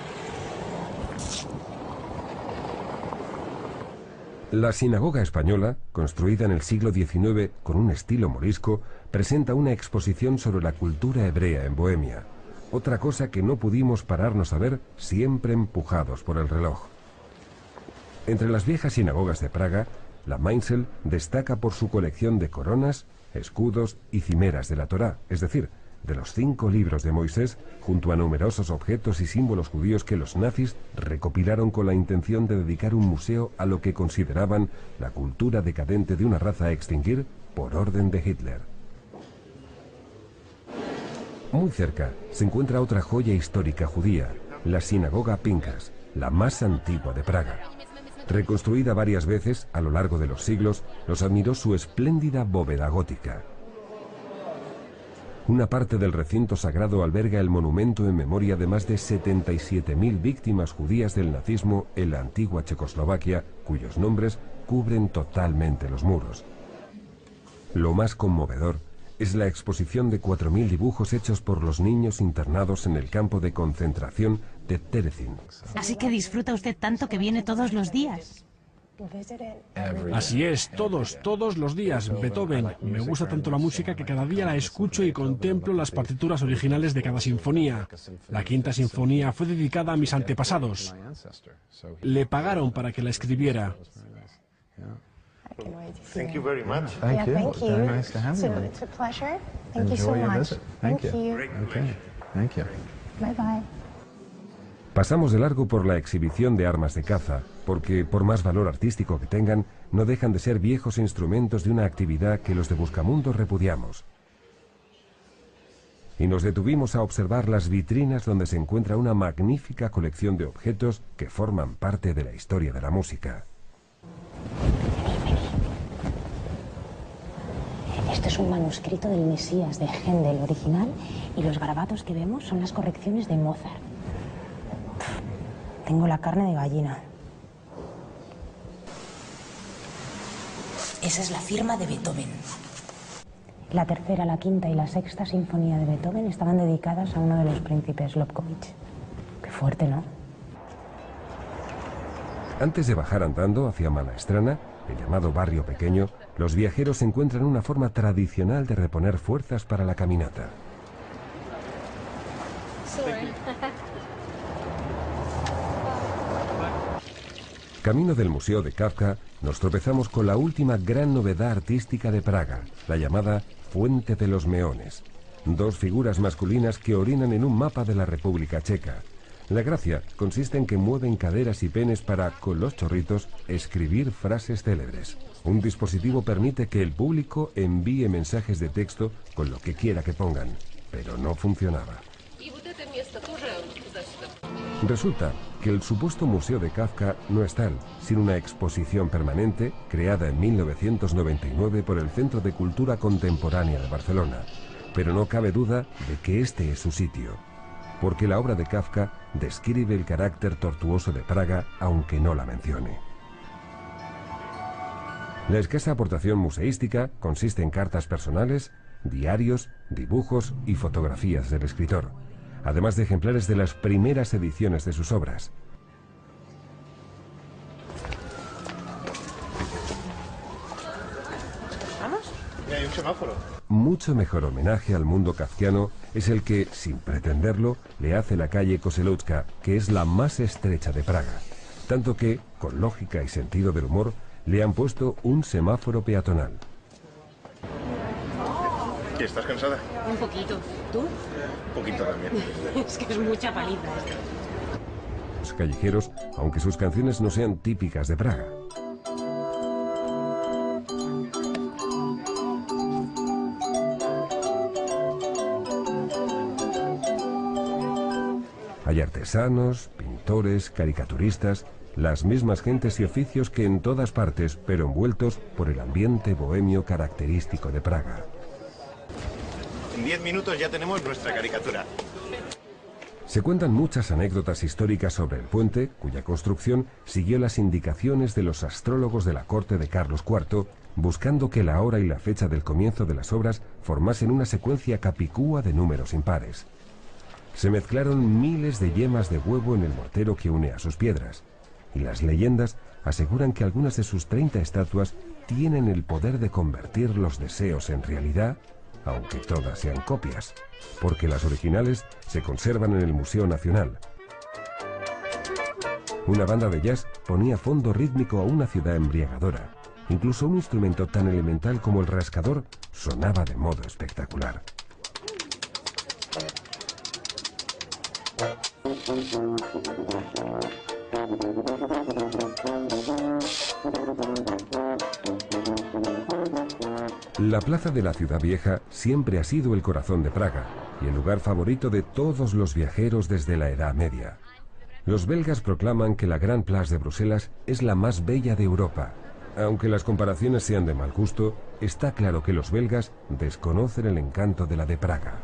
A: La sinagoga española, construida en el siglo XIX con un estilo morisco, presenta una exposición sobre la cultura hebrea en Bohemia. Otra cosa que no pudimos pararnos a ver, siempre empujados por el reloj. Entre las viejas sinagogas de Praga, la Mainzel destaca por su colección de coronas, escudos y cimeras de la Torá, es decir, de los 5 libros de Moisés, junto a numerosos objetos y símbolos judíos que los nazis recopilaron con la intención de dedicar un museo a lo que consideraban la cultura decadente de una raza a extinguir por orden de Hitler. Muy cerca se encuentra otra joya histórica judía, la sinagoga Pinkas, la más antigua de Praga. Reconstruida varias veces a lo largo de los siglos, nos admiró su espléndida bóveda gótica. Una parte del recinto sagrado alberga el monumento en memoria de más de 77.000 víctimas judías del nazismo en la antigua Checoslovaquia, cuyos nombres cubren totalmente los muros. Lo más conmovedor es la exposición de 4.000 dibujos hechos por los niños internados en el campo de concentración de Terezin.
K: Así que disfruta usted tanto que viene todos los días.
I: Así es, todos los días. Beethoven. Me gusta tanto la música que cada día la escucho y contemplo las partituras originales de cada sinfonía. La quinta sinfonía fue dedicada a mis antepasados. Le pagaron para que la escribiera.
J: Thank you very much.
L: Thank you.
B: Thank you.
L: Very nice to have you.
B: It's a pleasure. Thank you so
L: Enjoy your
B: much.
L: visit. Thank you.
B: you.
L: Thank you.
B: Bye bye.
A: Pasamos de largo por la exhibición de armas de caza, porque, por más valor artístico que tengan, no dejan de ser viejos instrumentos de una actividad que los de Buscamundos repudiamos. Y nos detuvimos a observar las vitrinas donde se encuentra una magnífica colección de objetos que forman parte de la historia de la música.
F: Este es un manuscrito del Mesías de Händel original y los garabatos que vemos son las correcciones de Mozart. Tengo la carne de gallina. Esa es la firma de Beethoven. La tercera, la quinta y la sexta sinfonía de Beethoven estaban dedicadas a uno de los príncipes Lobkowicz. Qué fuerte, ¿no?
A: Antes de bajar andando hacia Malastrana, el llamado barrio pequeño, los viajeros encuentran una forma tradicional de reponer fuerzas para la caminata. Camino del Museo de Kafka, nos tropezamos con la última gran novedad artística de Praga, la llamada Fuente de los Meones. Dos figuras masculinas que orinan en un mapa de la República Checa. La gracia consiste en que mueven caderas y penes para, con los chorritos, escribir frases célebres. Un dispositivo permite que el público envíe mensajes de texto con lo que quiera que pongan, pero no funcionaba. Resulta que el supuesto museo de Kafka no es tal, sino una exposición permanente creada en 1999 por el Centro de Cultura Contemporánea de Barcelona. Pero no cabe duda de que este es su sitio, porque la obra de Kafka describe el carácter tortuoso de Praga, aunque no la mencione. La escasa aportación museística consiste en cartas personales, diarios, dibujos y fotografías del escritor, además de ejemplares de las primeras ediciones de sus obras.
J: ¿Vamos? Hay un semáforo.
A: Mucho mejor homenaje al mundo kafkiano es el que, sin pretenderlo, le hace la calle Koselowska, que es la más estrecha de Praga. Tanto que, con lógica y sentido del humor, le han puesto un semáforo peatonal.
J: ¿Y estás cansada?
K: Un poquito. ¿Tú?
J: Un poquito también.
K: Es que es mucha paliza esto.
A: Los callejeros, aunque sus canciones no sean típicas de Praga. Hay artesanos, pintores, caricaturistas, las mismas gentes y oficios que en todas partes, pero envueltos por el ambiente bohemio característico de Praga.
D: En 10 minutos ya tenemos nuestra caricatura.
A: Se cuentan muchas anécdotas históricas sobre el puente, cuya construcción siguió las indicaciones de los astrólogos de la corte de Carlos IV, buscando que la hora y la fecha del comienzo de las obras formasen una secuencia capicúa de números impares. Se mezclaron miles de yemas de huevo en el mortero que une a sus piedras, y las leyendas aseguran que algunas de sus 30 estatuas tienen el poder de convertir los deseos en realidad, aunque todas sean copias, porque las originales se conservan en el Museo Nacional. Una banda de jazz ponía fondo rítmico a una ciudad embriagadora. Incluso un instrumento tan elemental como el rascador sonaba de modo espectacular. La plaza de la Ciudad Vieja siempre ha sido el corazón de Praga y el lugar favorito de todos los viajeros desde la Edad Media. Los belgas proclaman que la Gran Place de Bruselas es la más bella de Europa. Aunque las comparaciones sean de mal gusto, está claro que los belgas desconocen el encanto de la de Praga.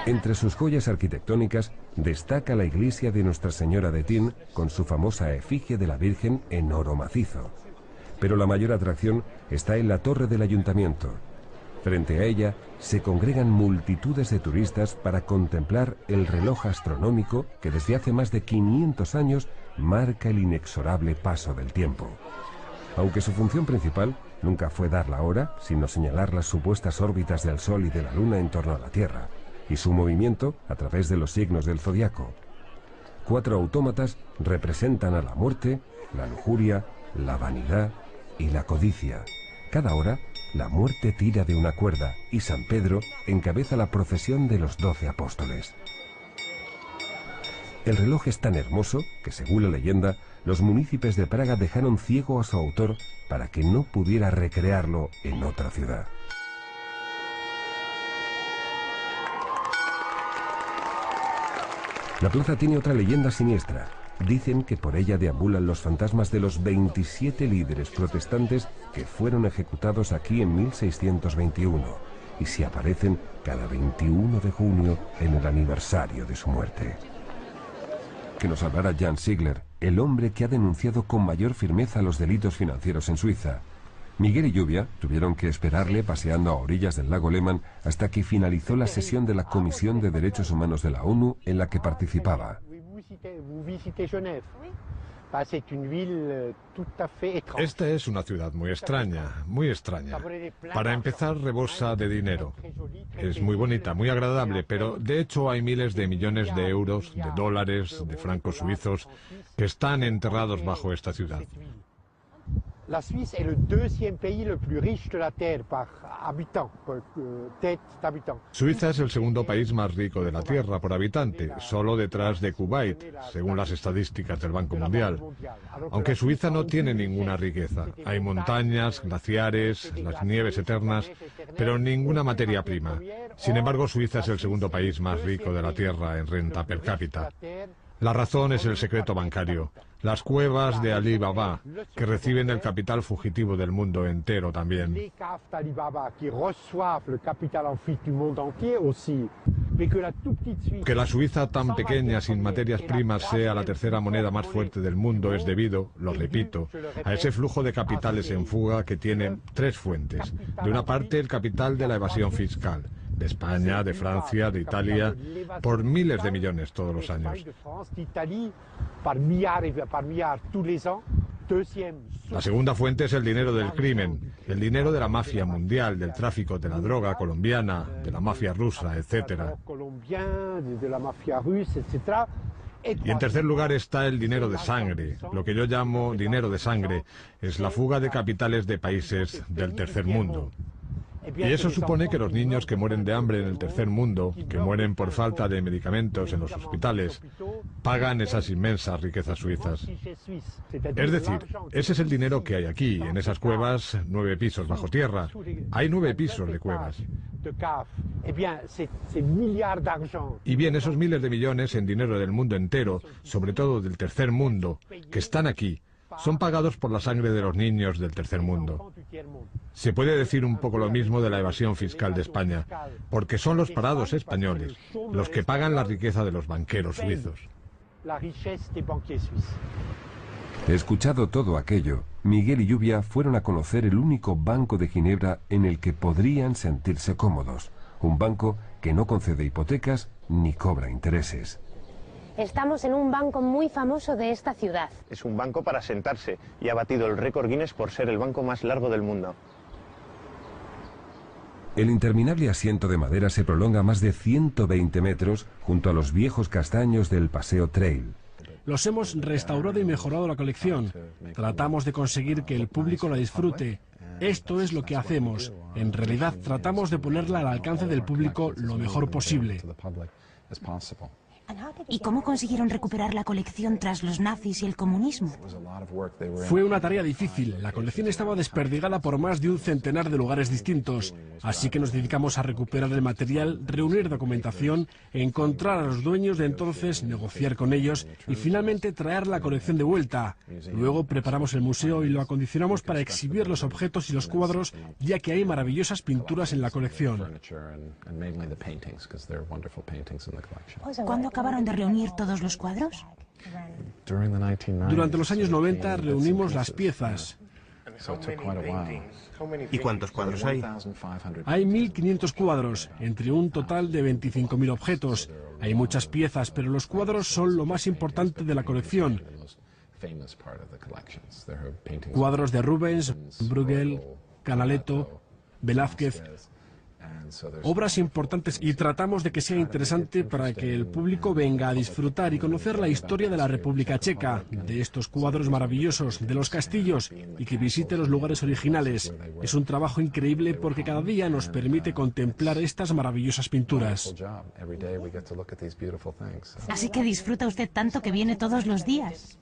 A: Entre sus joyas arquitectónicas destaca la iglesia de Nuestra Señora de Tin con su famosa efigie de la Virgen en oro macizo. Pero la mayor atracción está en la torre del ayuntamiento. Frente a ella se congregan multitudes de turistas para contemplar el reloj astronómico que desde hace más de 500 años marca el inexorable paso del tiempo. Aunque su función principal nunca fue dar la hora, sino señalar las supuestas órbitas del Sol y de la Luna en torno a la Tierra, y su movimiento a través de los signos del zodiaco. 4 autómatas representan a la muerte, la lujuria, la vanidad y la codicia. Cada hora, la muerte tira de una cuerda y San Pedro encabeza la procesión de los 12 apóstoles. El reloj es tan hermoso que, según la leyenda, los municipios de Praga dejaron ciego a su autor para que no pudiera recrearlo en otra ciudad. La plaza tiene otra leyenda siniestra. Dicen que por ella deambulan los fantasmas de los 27 líderes protestantes que fueron ejecutados aquí en 1621 y se aparecen cada 21 de junio en el aniversario de su muerte. Que nos hablara Jan Ziegler, el hombre que ha denunciado con mayor firmeza los delitos financieros en Suiza. Miguel y Lluvia tuvieron que esperarle paseando a orillas del lago Lehmann hasta que finalizó la sesión de la Comisión de Derechos Humanos de la ONU en la que participaba.
Q: Esta es una ciudad muy extraña, muy extraña. Para empezar, rebosa de dinero. Es muy bonita, muy agradable, pero de hecho hay miles de millones de euros, de dólares, de francos suizos que están enterrados bajo esta ciudad.
R: La Suisse est le deuxième pays le plus riche de la Terre par habitant, por tête d'habitant.
Q: Suiza es el segundo país más rico de la Tierra por habitante, solo detrás de Kuwait, según las estadísticas del Banco Mundial. Aunque Suiza no tiene ninguna riqueza. Hay montañas, glaciares, las nieves eternas, pero ninguna materia prima. Sin embargo, Suiza es el segundo país más rico de la Tierra en renta per cápita. La razón es el secreto bancario, las cuevas de Ali Baba, que reciben el capital fugitivo del mundo entero también. Que la Suiza tan pequeña sin materias primas sea la tercera moneda más fuerte del mundo es debido, lo repito, a ese flujo de capitales en fuga que tiene tres fuentes. De una parte, el capital de la evasión fiscal, de España, de Francia, de Italia, por miles de millones todos los años. La segunda fuente es el dinero del crimen, el dinero de la mafia mundial, del tráfico de la droga colombiana, de la mafia rusa, etc. Y en tercer lugar está el dinero de sangre, lo que yo llamo dinero de sangre, es la fuga de capitales de países del tercer mundo. Y eso supone que los niños que mueren de hambre en el tercer mundo, que mueren por falta de medicamentos en los hospitales, pagan esas inmensas riquezas suizas. Es decir, ese es el dinero que hay aquí, en esas cuevas, 9 pisos bajo tierra. Hay 9 pisos de cuevas. Y bien, esos miles de millones en dinero del mundo entero, sobre todo del tercer mundo, que están aquí, son pagados por la sangre de los niños del tercer mundo. Se puede decir un poco lo mismo de la evasión fiscal de España, porque son los parados españoles los que pagan la riqueza de los banqueros suizos.
A: Escuchado todo aquello, Miguel y Lluvia fueron a conocer el único banco de Ginebra en el que podrían sentirse cómodos. Un banco que no concede hipotecas ni cobra intereses.
F: Estamos en un banco muy famoso de esta ciudad.
G: Es un banco para sentarse y ha batido el récord Guinness por ser el banco más largo del mundo.
A: El interminable asiento de madera se prolonga más de 120 metros junto a los viejos castaños del Paseo Trail.
I: Los hemos restaurado y mejorado la colección. Tratamos de conseguir que el público la disfrute. Esto es lo que hacemos. En realidad tratamos de ponerla al alcance del público lo mejor posible.
K: ¿Y cómo consiguieron recuperar la colección tras los nazis y el comunismo?
I: Fue una tarea difícil. La colección estaba desperdigada por más de un centenar de lugares distintos. Así que nos dedicamos a recuperar el material, reunir documentación, encontrar a los dueños de entonces, negociar con ellos y finalmente traer la colección de vuelta. Luego preparamos el museo y lo acondicionamos para exhibir los objetos y los cuadros, ya que hay maravillosas pinturas en la colección.
K: ¿Cuándo acabaron de reunir todos los cuadros?
I: Durante los años 90 reunimos las piezas.
D: ¿Y cuántos cuadros hay?
I: Hay 1.500 cuadros, entre un total de 25.000 objetos. Hay muchas piezas, pero los cuadros son lo más importante de la colección. Cuadros de Rubens, Bruegel, Canaletto, Velázquez. Obras importantes y tratamos de que sea interesante para que el público venga a disfrutar y conocer la historia de la República Checa, de estos cuadros maravillosos, de los castillos y que visite los lugares originales. Es un trabajo increíble porque cada día nos permite contemplar estas maravillosas pinturas.
K: Así que disfruta usted tanto que viene todos los días.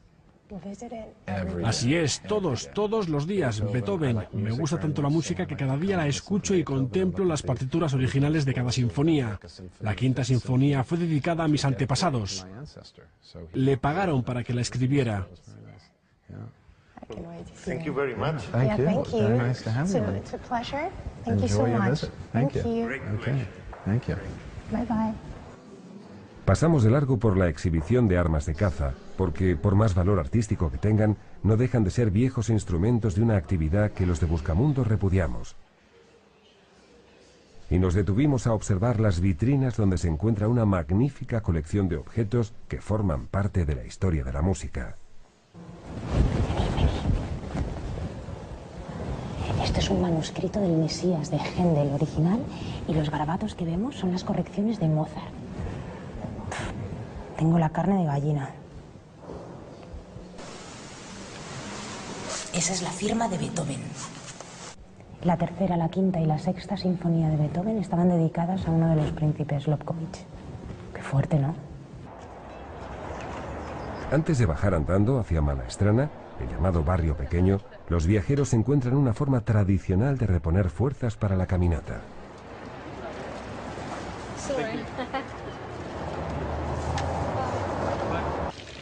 I: Así es, todos los días. Beethoven. Me gusta tanto la música que cada día la escucho y contemplo las partituras originales de cada sinfonía. La quinta sinfonía fue dedicada a mis antepasados. Le pagaron para que la escribiera.
J: Thank you very much.
B: Thank you.
L: Very nice to have you.
B: It's a pleasure. Thank you so
L: Enjoy your
B: much.
L: visit. Thank you.
B: you.
L: Thank you.
B: Bye bye.
A: Pasamos de largo por la exhibición de armas de caza, porque, por más valor artístico que tengan, no dejan de ser viejos instrumentos de una actividad que los de Buscamundos repudiamos. Y nos detuvimos a observar las vitrinas donde se encuentra una magnífica colección de objetos que forman parte de la historia de la música.
F: Esto es un manuscrito del Mesías de Händel original y los garabatos que vemos son las correcciones de Mozart. Tengo la carne de gallina.
S: Esa es la firma de Beethoven.
F: La tercera, la quinta y la sexta sinfonía de Beethoven estaban dedicadas a uno de los príncipes Lobkowitz. Qué fuerte, ¿no?
A: Antes de bajar andando hacia Malá Strana, el llamado barrio pequeño, los viajeros encuentran una forma tradicional de reponer fuerzas para la caminata.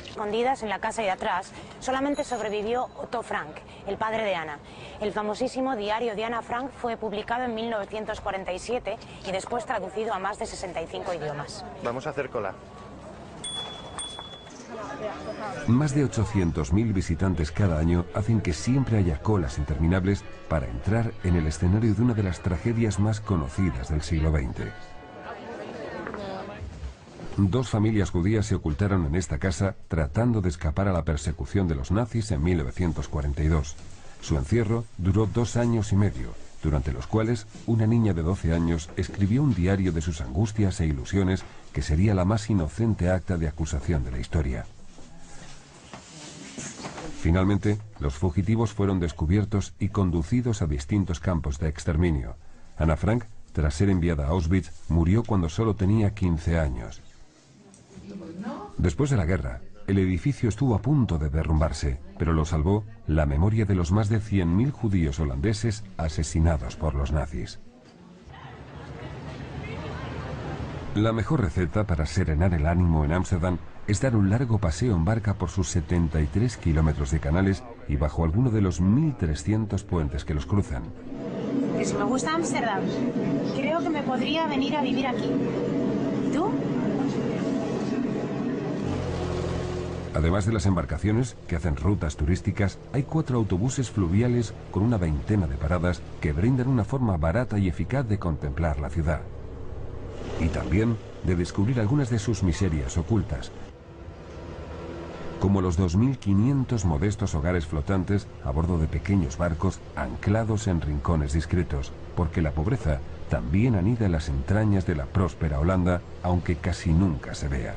F: Escondidas en la casa de atrás, solamente sobrevivió Otto Frank, el padre de Ana. El famosísimo diario de Ana Frank fue publicado en 1947 y después traducido a más de 65 idiomas.
J: Vamos a hacer cola.
A: Más de 800.000 visitantes cada año hacen que siempre haya colas interminables para entrar en el escenario de una de las tragedias más conocidas del siglo XX. Dos familias judías se ocultaron en esta casa tratando de escapar a la persecución de los nazis en 1942. Su encierro duró 2 años y medio, durante los cuales una niña de 12 años escribió un diario de sus angustias e ilusiones que sería la más inocente acta de acusación de la historia. Finalmente, los fugitivos fueron descubiertos y conducidos a distintos campos de exterminio. Ana Frank, tras ser enviada a Auschwitz, murió cuando solo tenía 15 años. Después de la guerra, el edificio estuvo a punto de derrumbarse, pero lo salvó la memoria de los más de 100.000 judíos holandeses asesinados por los nazis. La mejor receta para serenar el ánimo en Ámsterdam es dar un largo paseo en barca por sus 73 kilómetros de canales y bajo alguno de los 1.300 puentes que los cruzan.
F: Que si me gusta Ámsterdam, creo que me podría venir a vivir aquí. ¿Y tú?
A: Además de las embarcaciones que hacen rutas turísticas, hay 4 autobuses fluviales con una veintena de paradas que brindan una forma barata y eficaz de contemplar la ciudad. Y también de descubrir algunas de sus miserias ocultas, como los 2.500 modestos hogares flotantes a bordo de pequeños barcos anclados en rincones discretos, porque la pobreza también anida en las entrañas de la próspera Holanda, aunque casi nunca se vea.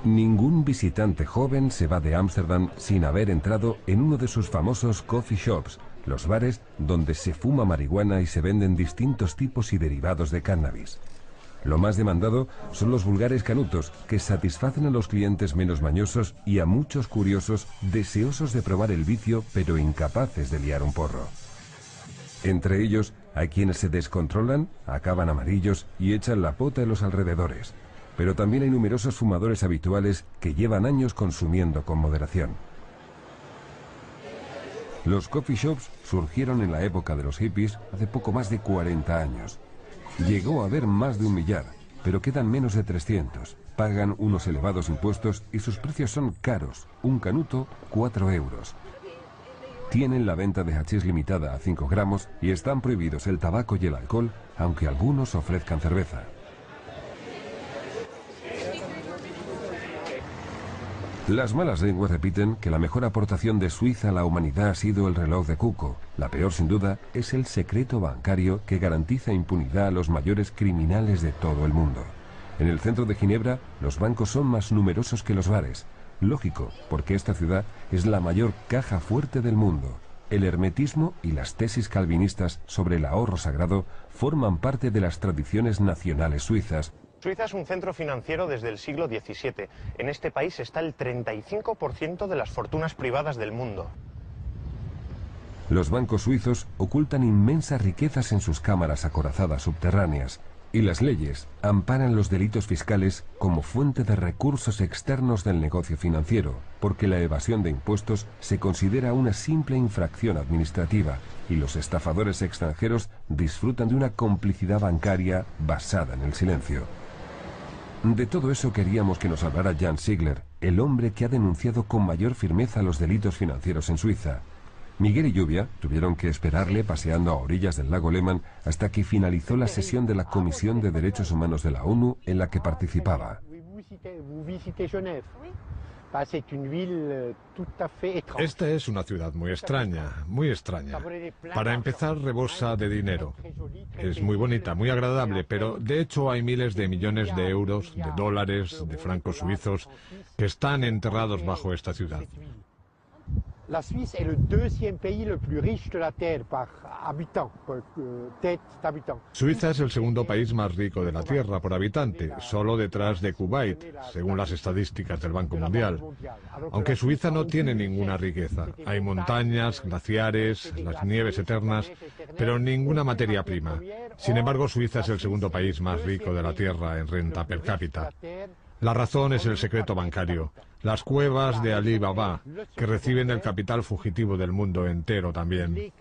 A: Ningún visitante joven se va de Ámsterdam sin haber entrado en uno de sus famosos coffee shops, los bares donde se fuma marihuana y se venden distintos tipos y derivados de cannabis. Lo más demandado son los vulgares canutos, que satisfacen a los clientes menos mañosos y a muchos curiosos deseosos de probar el vicio pero incapaces de liar un porro. Entre ellos hay quienes se descontrolan, acaban amarillos y echan la pota en los alrededores. Pero también hay numerosos fumadores habituales que llevan años consumiendo con moderación. Los coffee shops surgieron en la época de los hippies hace poco más de 40 años. Llegó a haber más de 1 millar, pero quedan menos de 300. Pagan unos elevados impuestos y sus precios son caros. Un canuto, 4 euros. Tienen la venta de hachís limitada a 5 gramos y están prohibidos el tabaco y el alcohol, aunque algunos ofrezcan cerveza. Las malas lenguas repiten que la mejor aportación de Suiza a la humanidad ha sido el reloj de cuco. La peor, sin duda, es el secreto bancario que garantiza impunidad a los mayores criminales de todo el mundo. En el centro de Ginebra, los bancos son más numerosos que los bares. Lógico, porque esta ciudad es la mayor caja fuerte del mundo. El hermetismo y las tesis calvinistas sobre el ahorro sagrado forman parte de las tradiciones nacionales suizas.
G: Suiza es un centro financiero desde el siglo XVII. En este país está el 35% de las fortunas privadas del mundo.
A: Los bancos suizos ocultan inmensas riquezas en sus cámaras acorazadas subterráneas, y las leyes amparan los delitos fiscales como fuente de recursos externos del negocio financiero, porque la evasión de impuestos se considera una simple infracción administrativa, y los estafadores extranjeros disfrutan de una complicidad bancaria basada en el silencio. De todo eso queríamos que nos hablara Jan Ziegler, el hombre que ha denunciado con mayor firmeza los delitos financieros en Suiza. Miguel y Lluvia tuvieron que esperarle paseando a orillas del lago Lehmann hasta que finalizó la sesión de la Comisión de Derechos Humanos de la ONU en la que participaba.
Q: Esta es una ciudad muy extraña, muy extraña. Para empezar, rebosa de dinero. Es muy bonita, muy agradable, pero de hecho hay miles de millones de euros, de dólares, de francos suizos que están enterrados bajo esta ciudad.
R: La Suisse est le deuxième pays le plus riche de la Terre par habitant, por tête d'habitant.
Q: Suiza es el segundo país más rico de la Tierra por habitante, solo detrás de Kuwait, según las estadísticas del Banco Mundial. Aunque Suiza no tiene ninguna riqueza. Hay montañas, glaciares, las nieves eternas, pero ninguna materia prima. Sin embargo, Suiza es el segundo país más rico de la Tierra en renta per cápita. La razón es el secreto bancario, las cuevas de Ali Baba, que reciben el capital fugitivo del mundo entero también.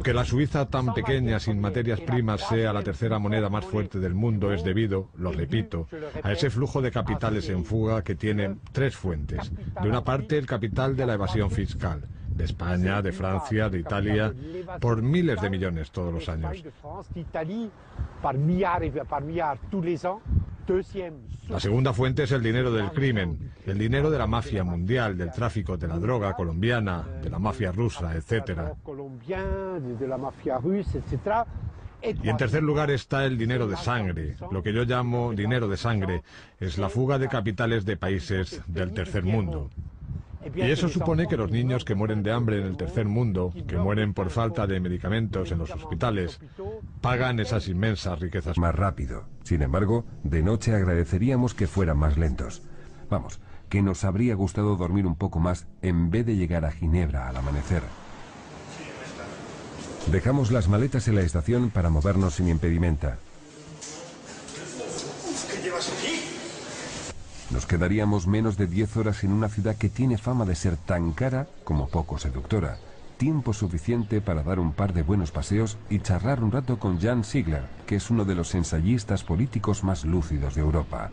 Q: Que la Suiza tan pequeña sin materias primas sea la tercera moneda más fuerte del mundo es debido, lo repito, a ese flujo de capitales en fuga que tiene tres fuentes. De una parte, el capital de la evasión fiscal, de España, de Francia, de Italia, por miles de millones todos los años. La segunda fuente es el dinero del crimen, el dinero de la mafia mundial, del tráfico de la droga colombiana, de la mafia rusa, etc. Y en tercer lugar está el dinero de sangre, lo que yo llamo dinero de sangre, es la fuga de capitales de países del tercer mundo. Y eso supone que los niños que mueren de hambre en el tercer mundo, que mueren por falta de medicamentos en los hospitales, pagan esas inmensas riquezas.
A: Más rápido. Sin embargo, de noche agradeceríamos que fueran más lentos. Vamos, que nos habría gustado dormir un poco más en vez de llegar a Ginebra al amanecer. Dejamos las maletas en la estación para movernos sin impedimenta.
D: ¿Qué llevas aquí?
A: Nos quedaríamos menos de 10 horas en una ciudad que tiene fama de ser tan cara como poco seductora. Tiempo suficiente para dar un par de buenos paseos y charlar un rato con Jan Ziegler, que es uno de los ensayistas políticos más lúcidos de Europa.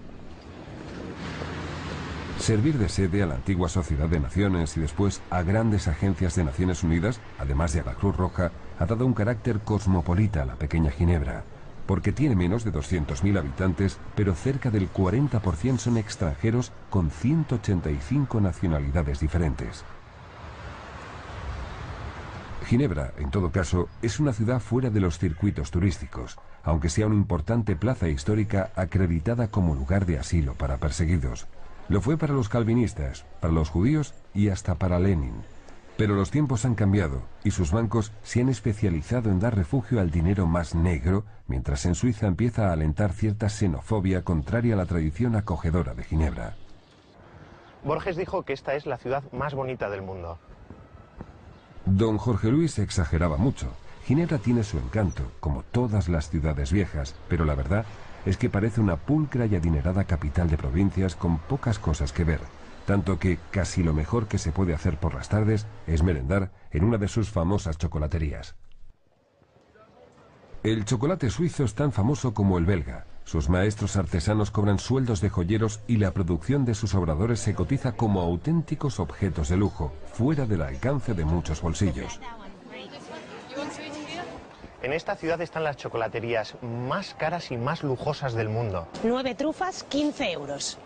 A: Servir de sede a la antigua Sociedad de Naciones y después a grandes agencias de Naciones Unidas, además de a la Cruz Roja, ha dado un carácter cosmopolita a la pequeña Ginebra. Porque tiene menos de 200.000 habitantes, pero cerca del 40% son extranjeros con 185 nacionalidades diferentes. Ginebra, en todo caso, es una ciudad fuera de los circuitos turísticos, aunque sea una importante plaza histórica acreditada como lugar de asilo para perseguidos. Lo fue para los calvinistas, para los judíos y hasta para Lenin. Pero los tiempos han cambiado y sus bancos se han especializado en dar refugio al dinero más negro, mientras en Suiza empieza a alentar cierta xenofobia contraria a la tradición acogedora de Ginebra.
G: Borges dijo que esta es la ciudad más bonita del mundo.
A: Don Jorge Luis exageraba mucho. Ginebra tiene su encanto, como todas las ciudades viejas, pero la verdad es que parece una pulcra y adinerada capital de provincias con pocas cosas que ver. Tanto que casi lo mejor que se puede hacer por las tardes es merendar en una de sus famosas chocolaterías. El chocolate suizo es tan famoso como el belga. Sus maestros artesanos cobran sueldos de joyeros y la producción de sus obradores se cotiza como auténticos objetos de lujo, fuera del alcance de muchos bolsillos.
G: En esta ciudad están las chocolaterías más caras y más lujosas del mundo.
F: 9 trufas, 15 euros.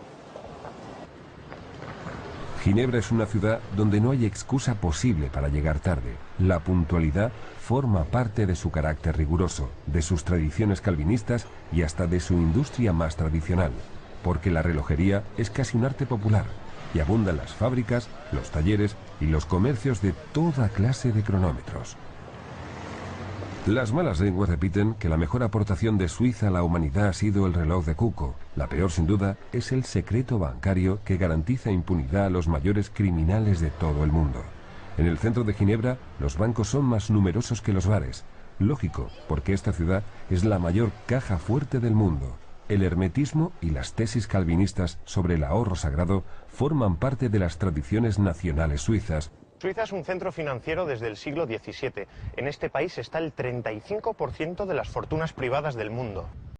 A: Ginebra es una ciudad donde no hay excusa posible para llegar tarde. La puntualidad forma parte de su carácter riguroso, de sus tradiciones calvinistas y hasta de su industria más tradicional, porque la relojería es casi un arte popular y abundan las fábricas, los talleres y los comercios de toda clase de cronómetros. Las malas lenguas repiten que la mejor aportación de Suiza a la humanidad ha sido el reloj de cuco. La peor, sin duda, es el secreto bancario que garantiza impunidad a los mayores criminales de todo el mundo. En el centro de Ginebra, los bancos son más numerosos que los bares. Lógico, porque esta ciudad es la mayor caja fuerte del mundo. El hermetismo y las tesis calvinistas sobre el ahorro sagrado forman parte de las tradiciones nacionales suizas.
G: Suiza es un centro financiero desde el siglo XVII. En este país está el 35% de las fortunas privadas del mundo.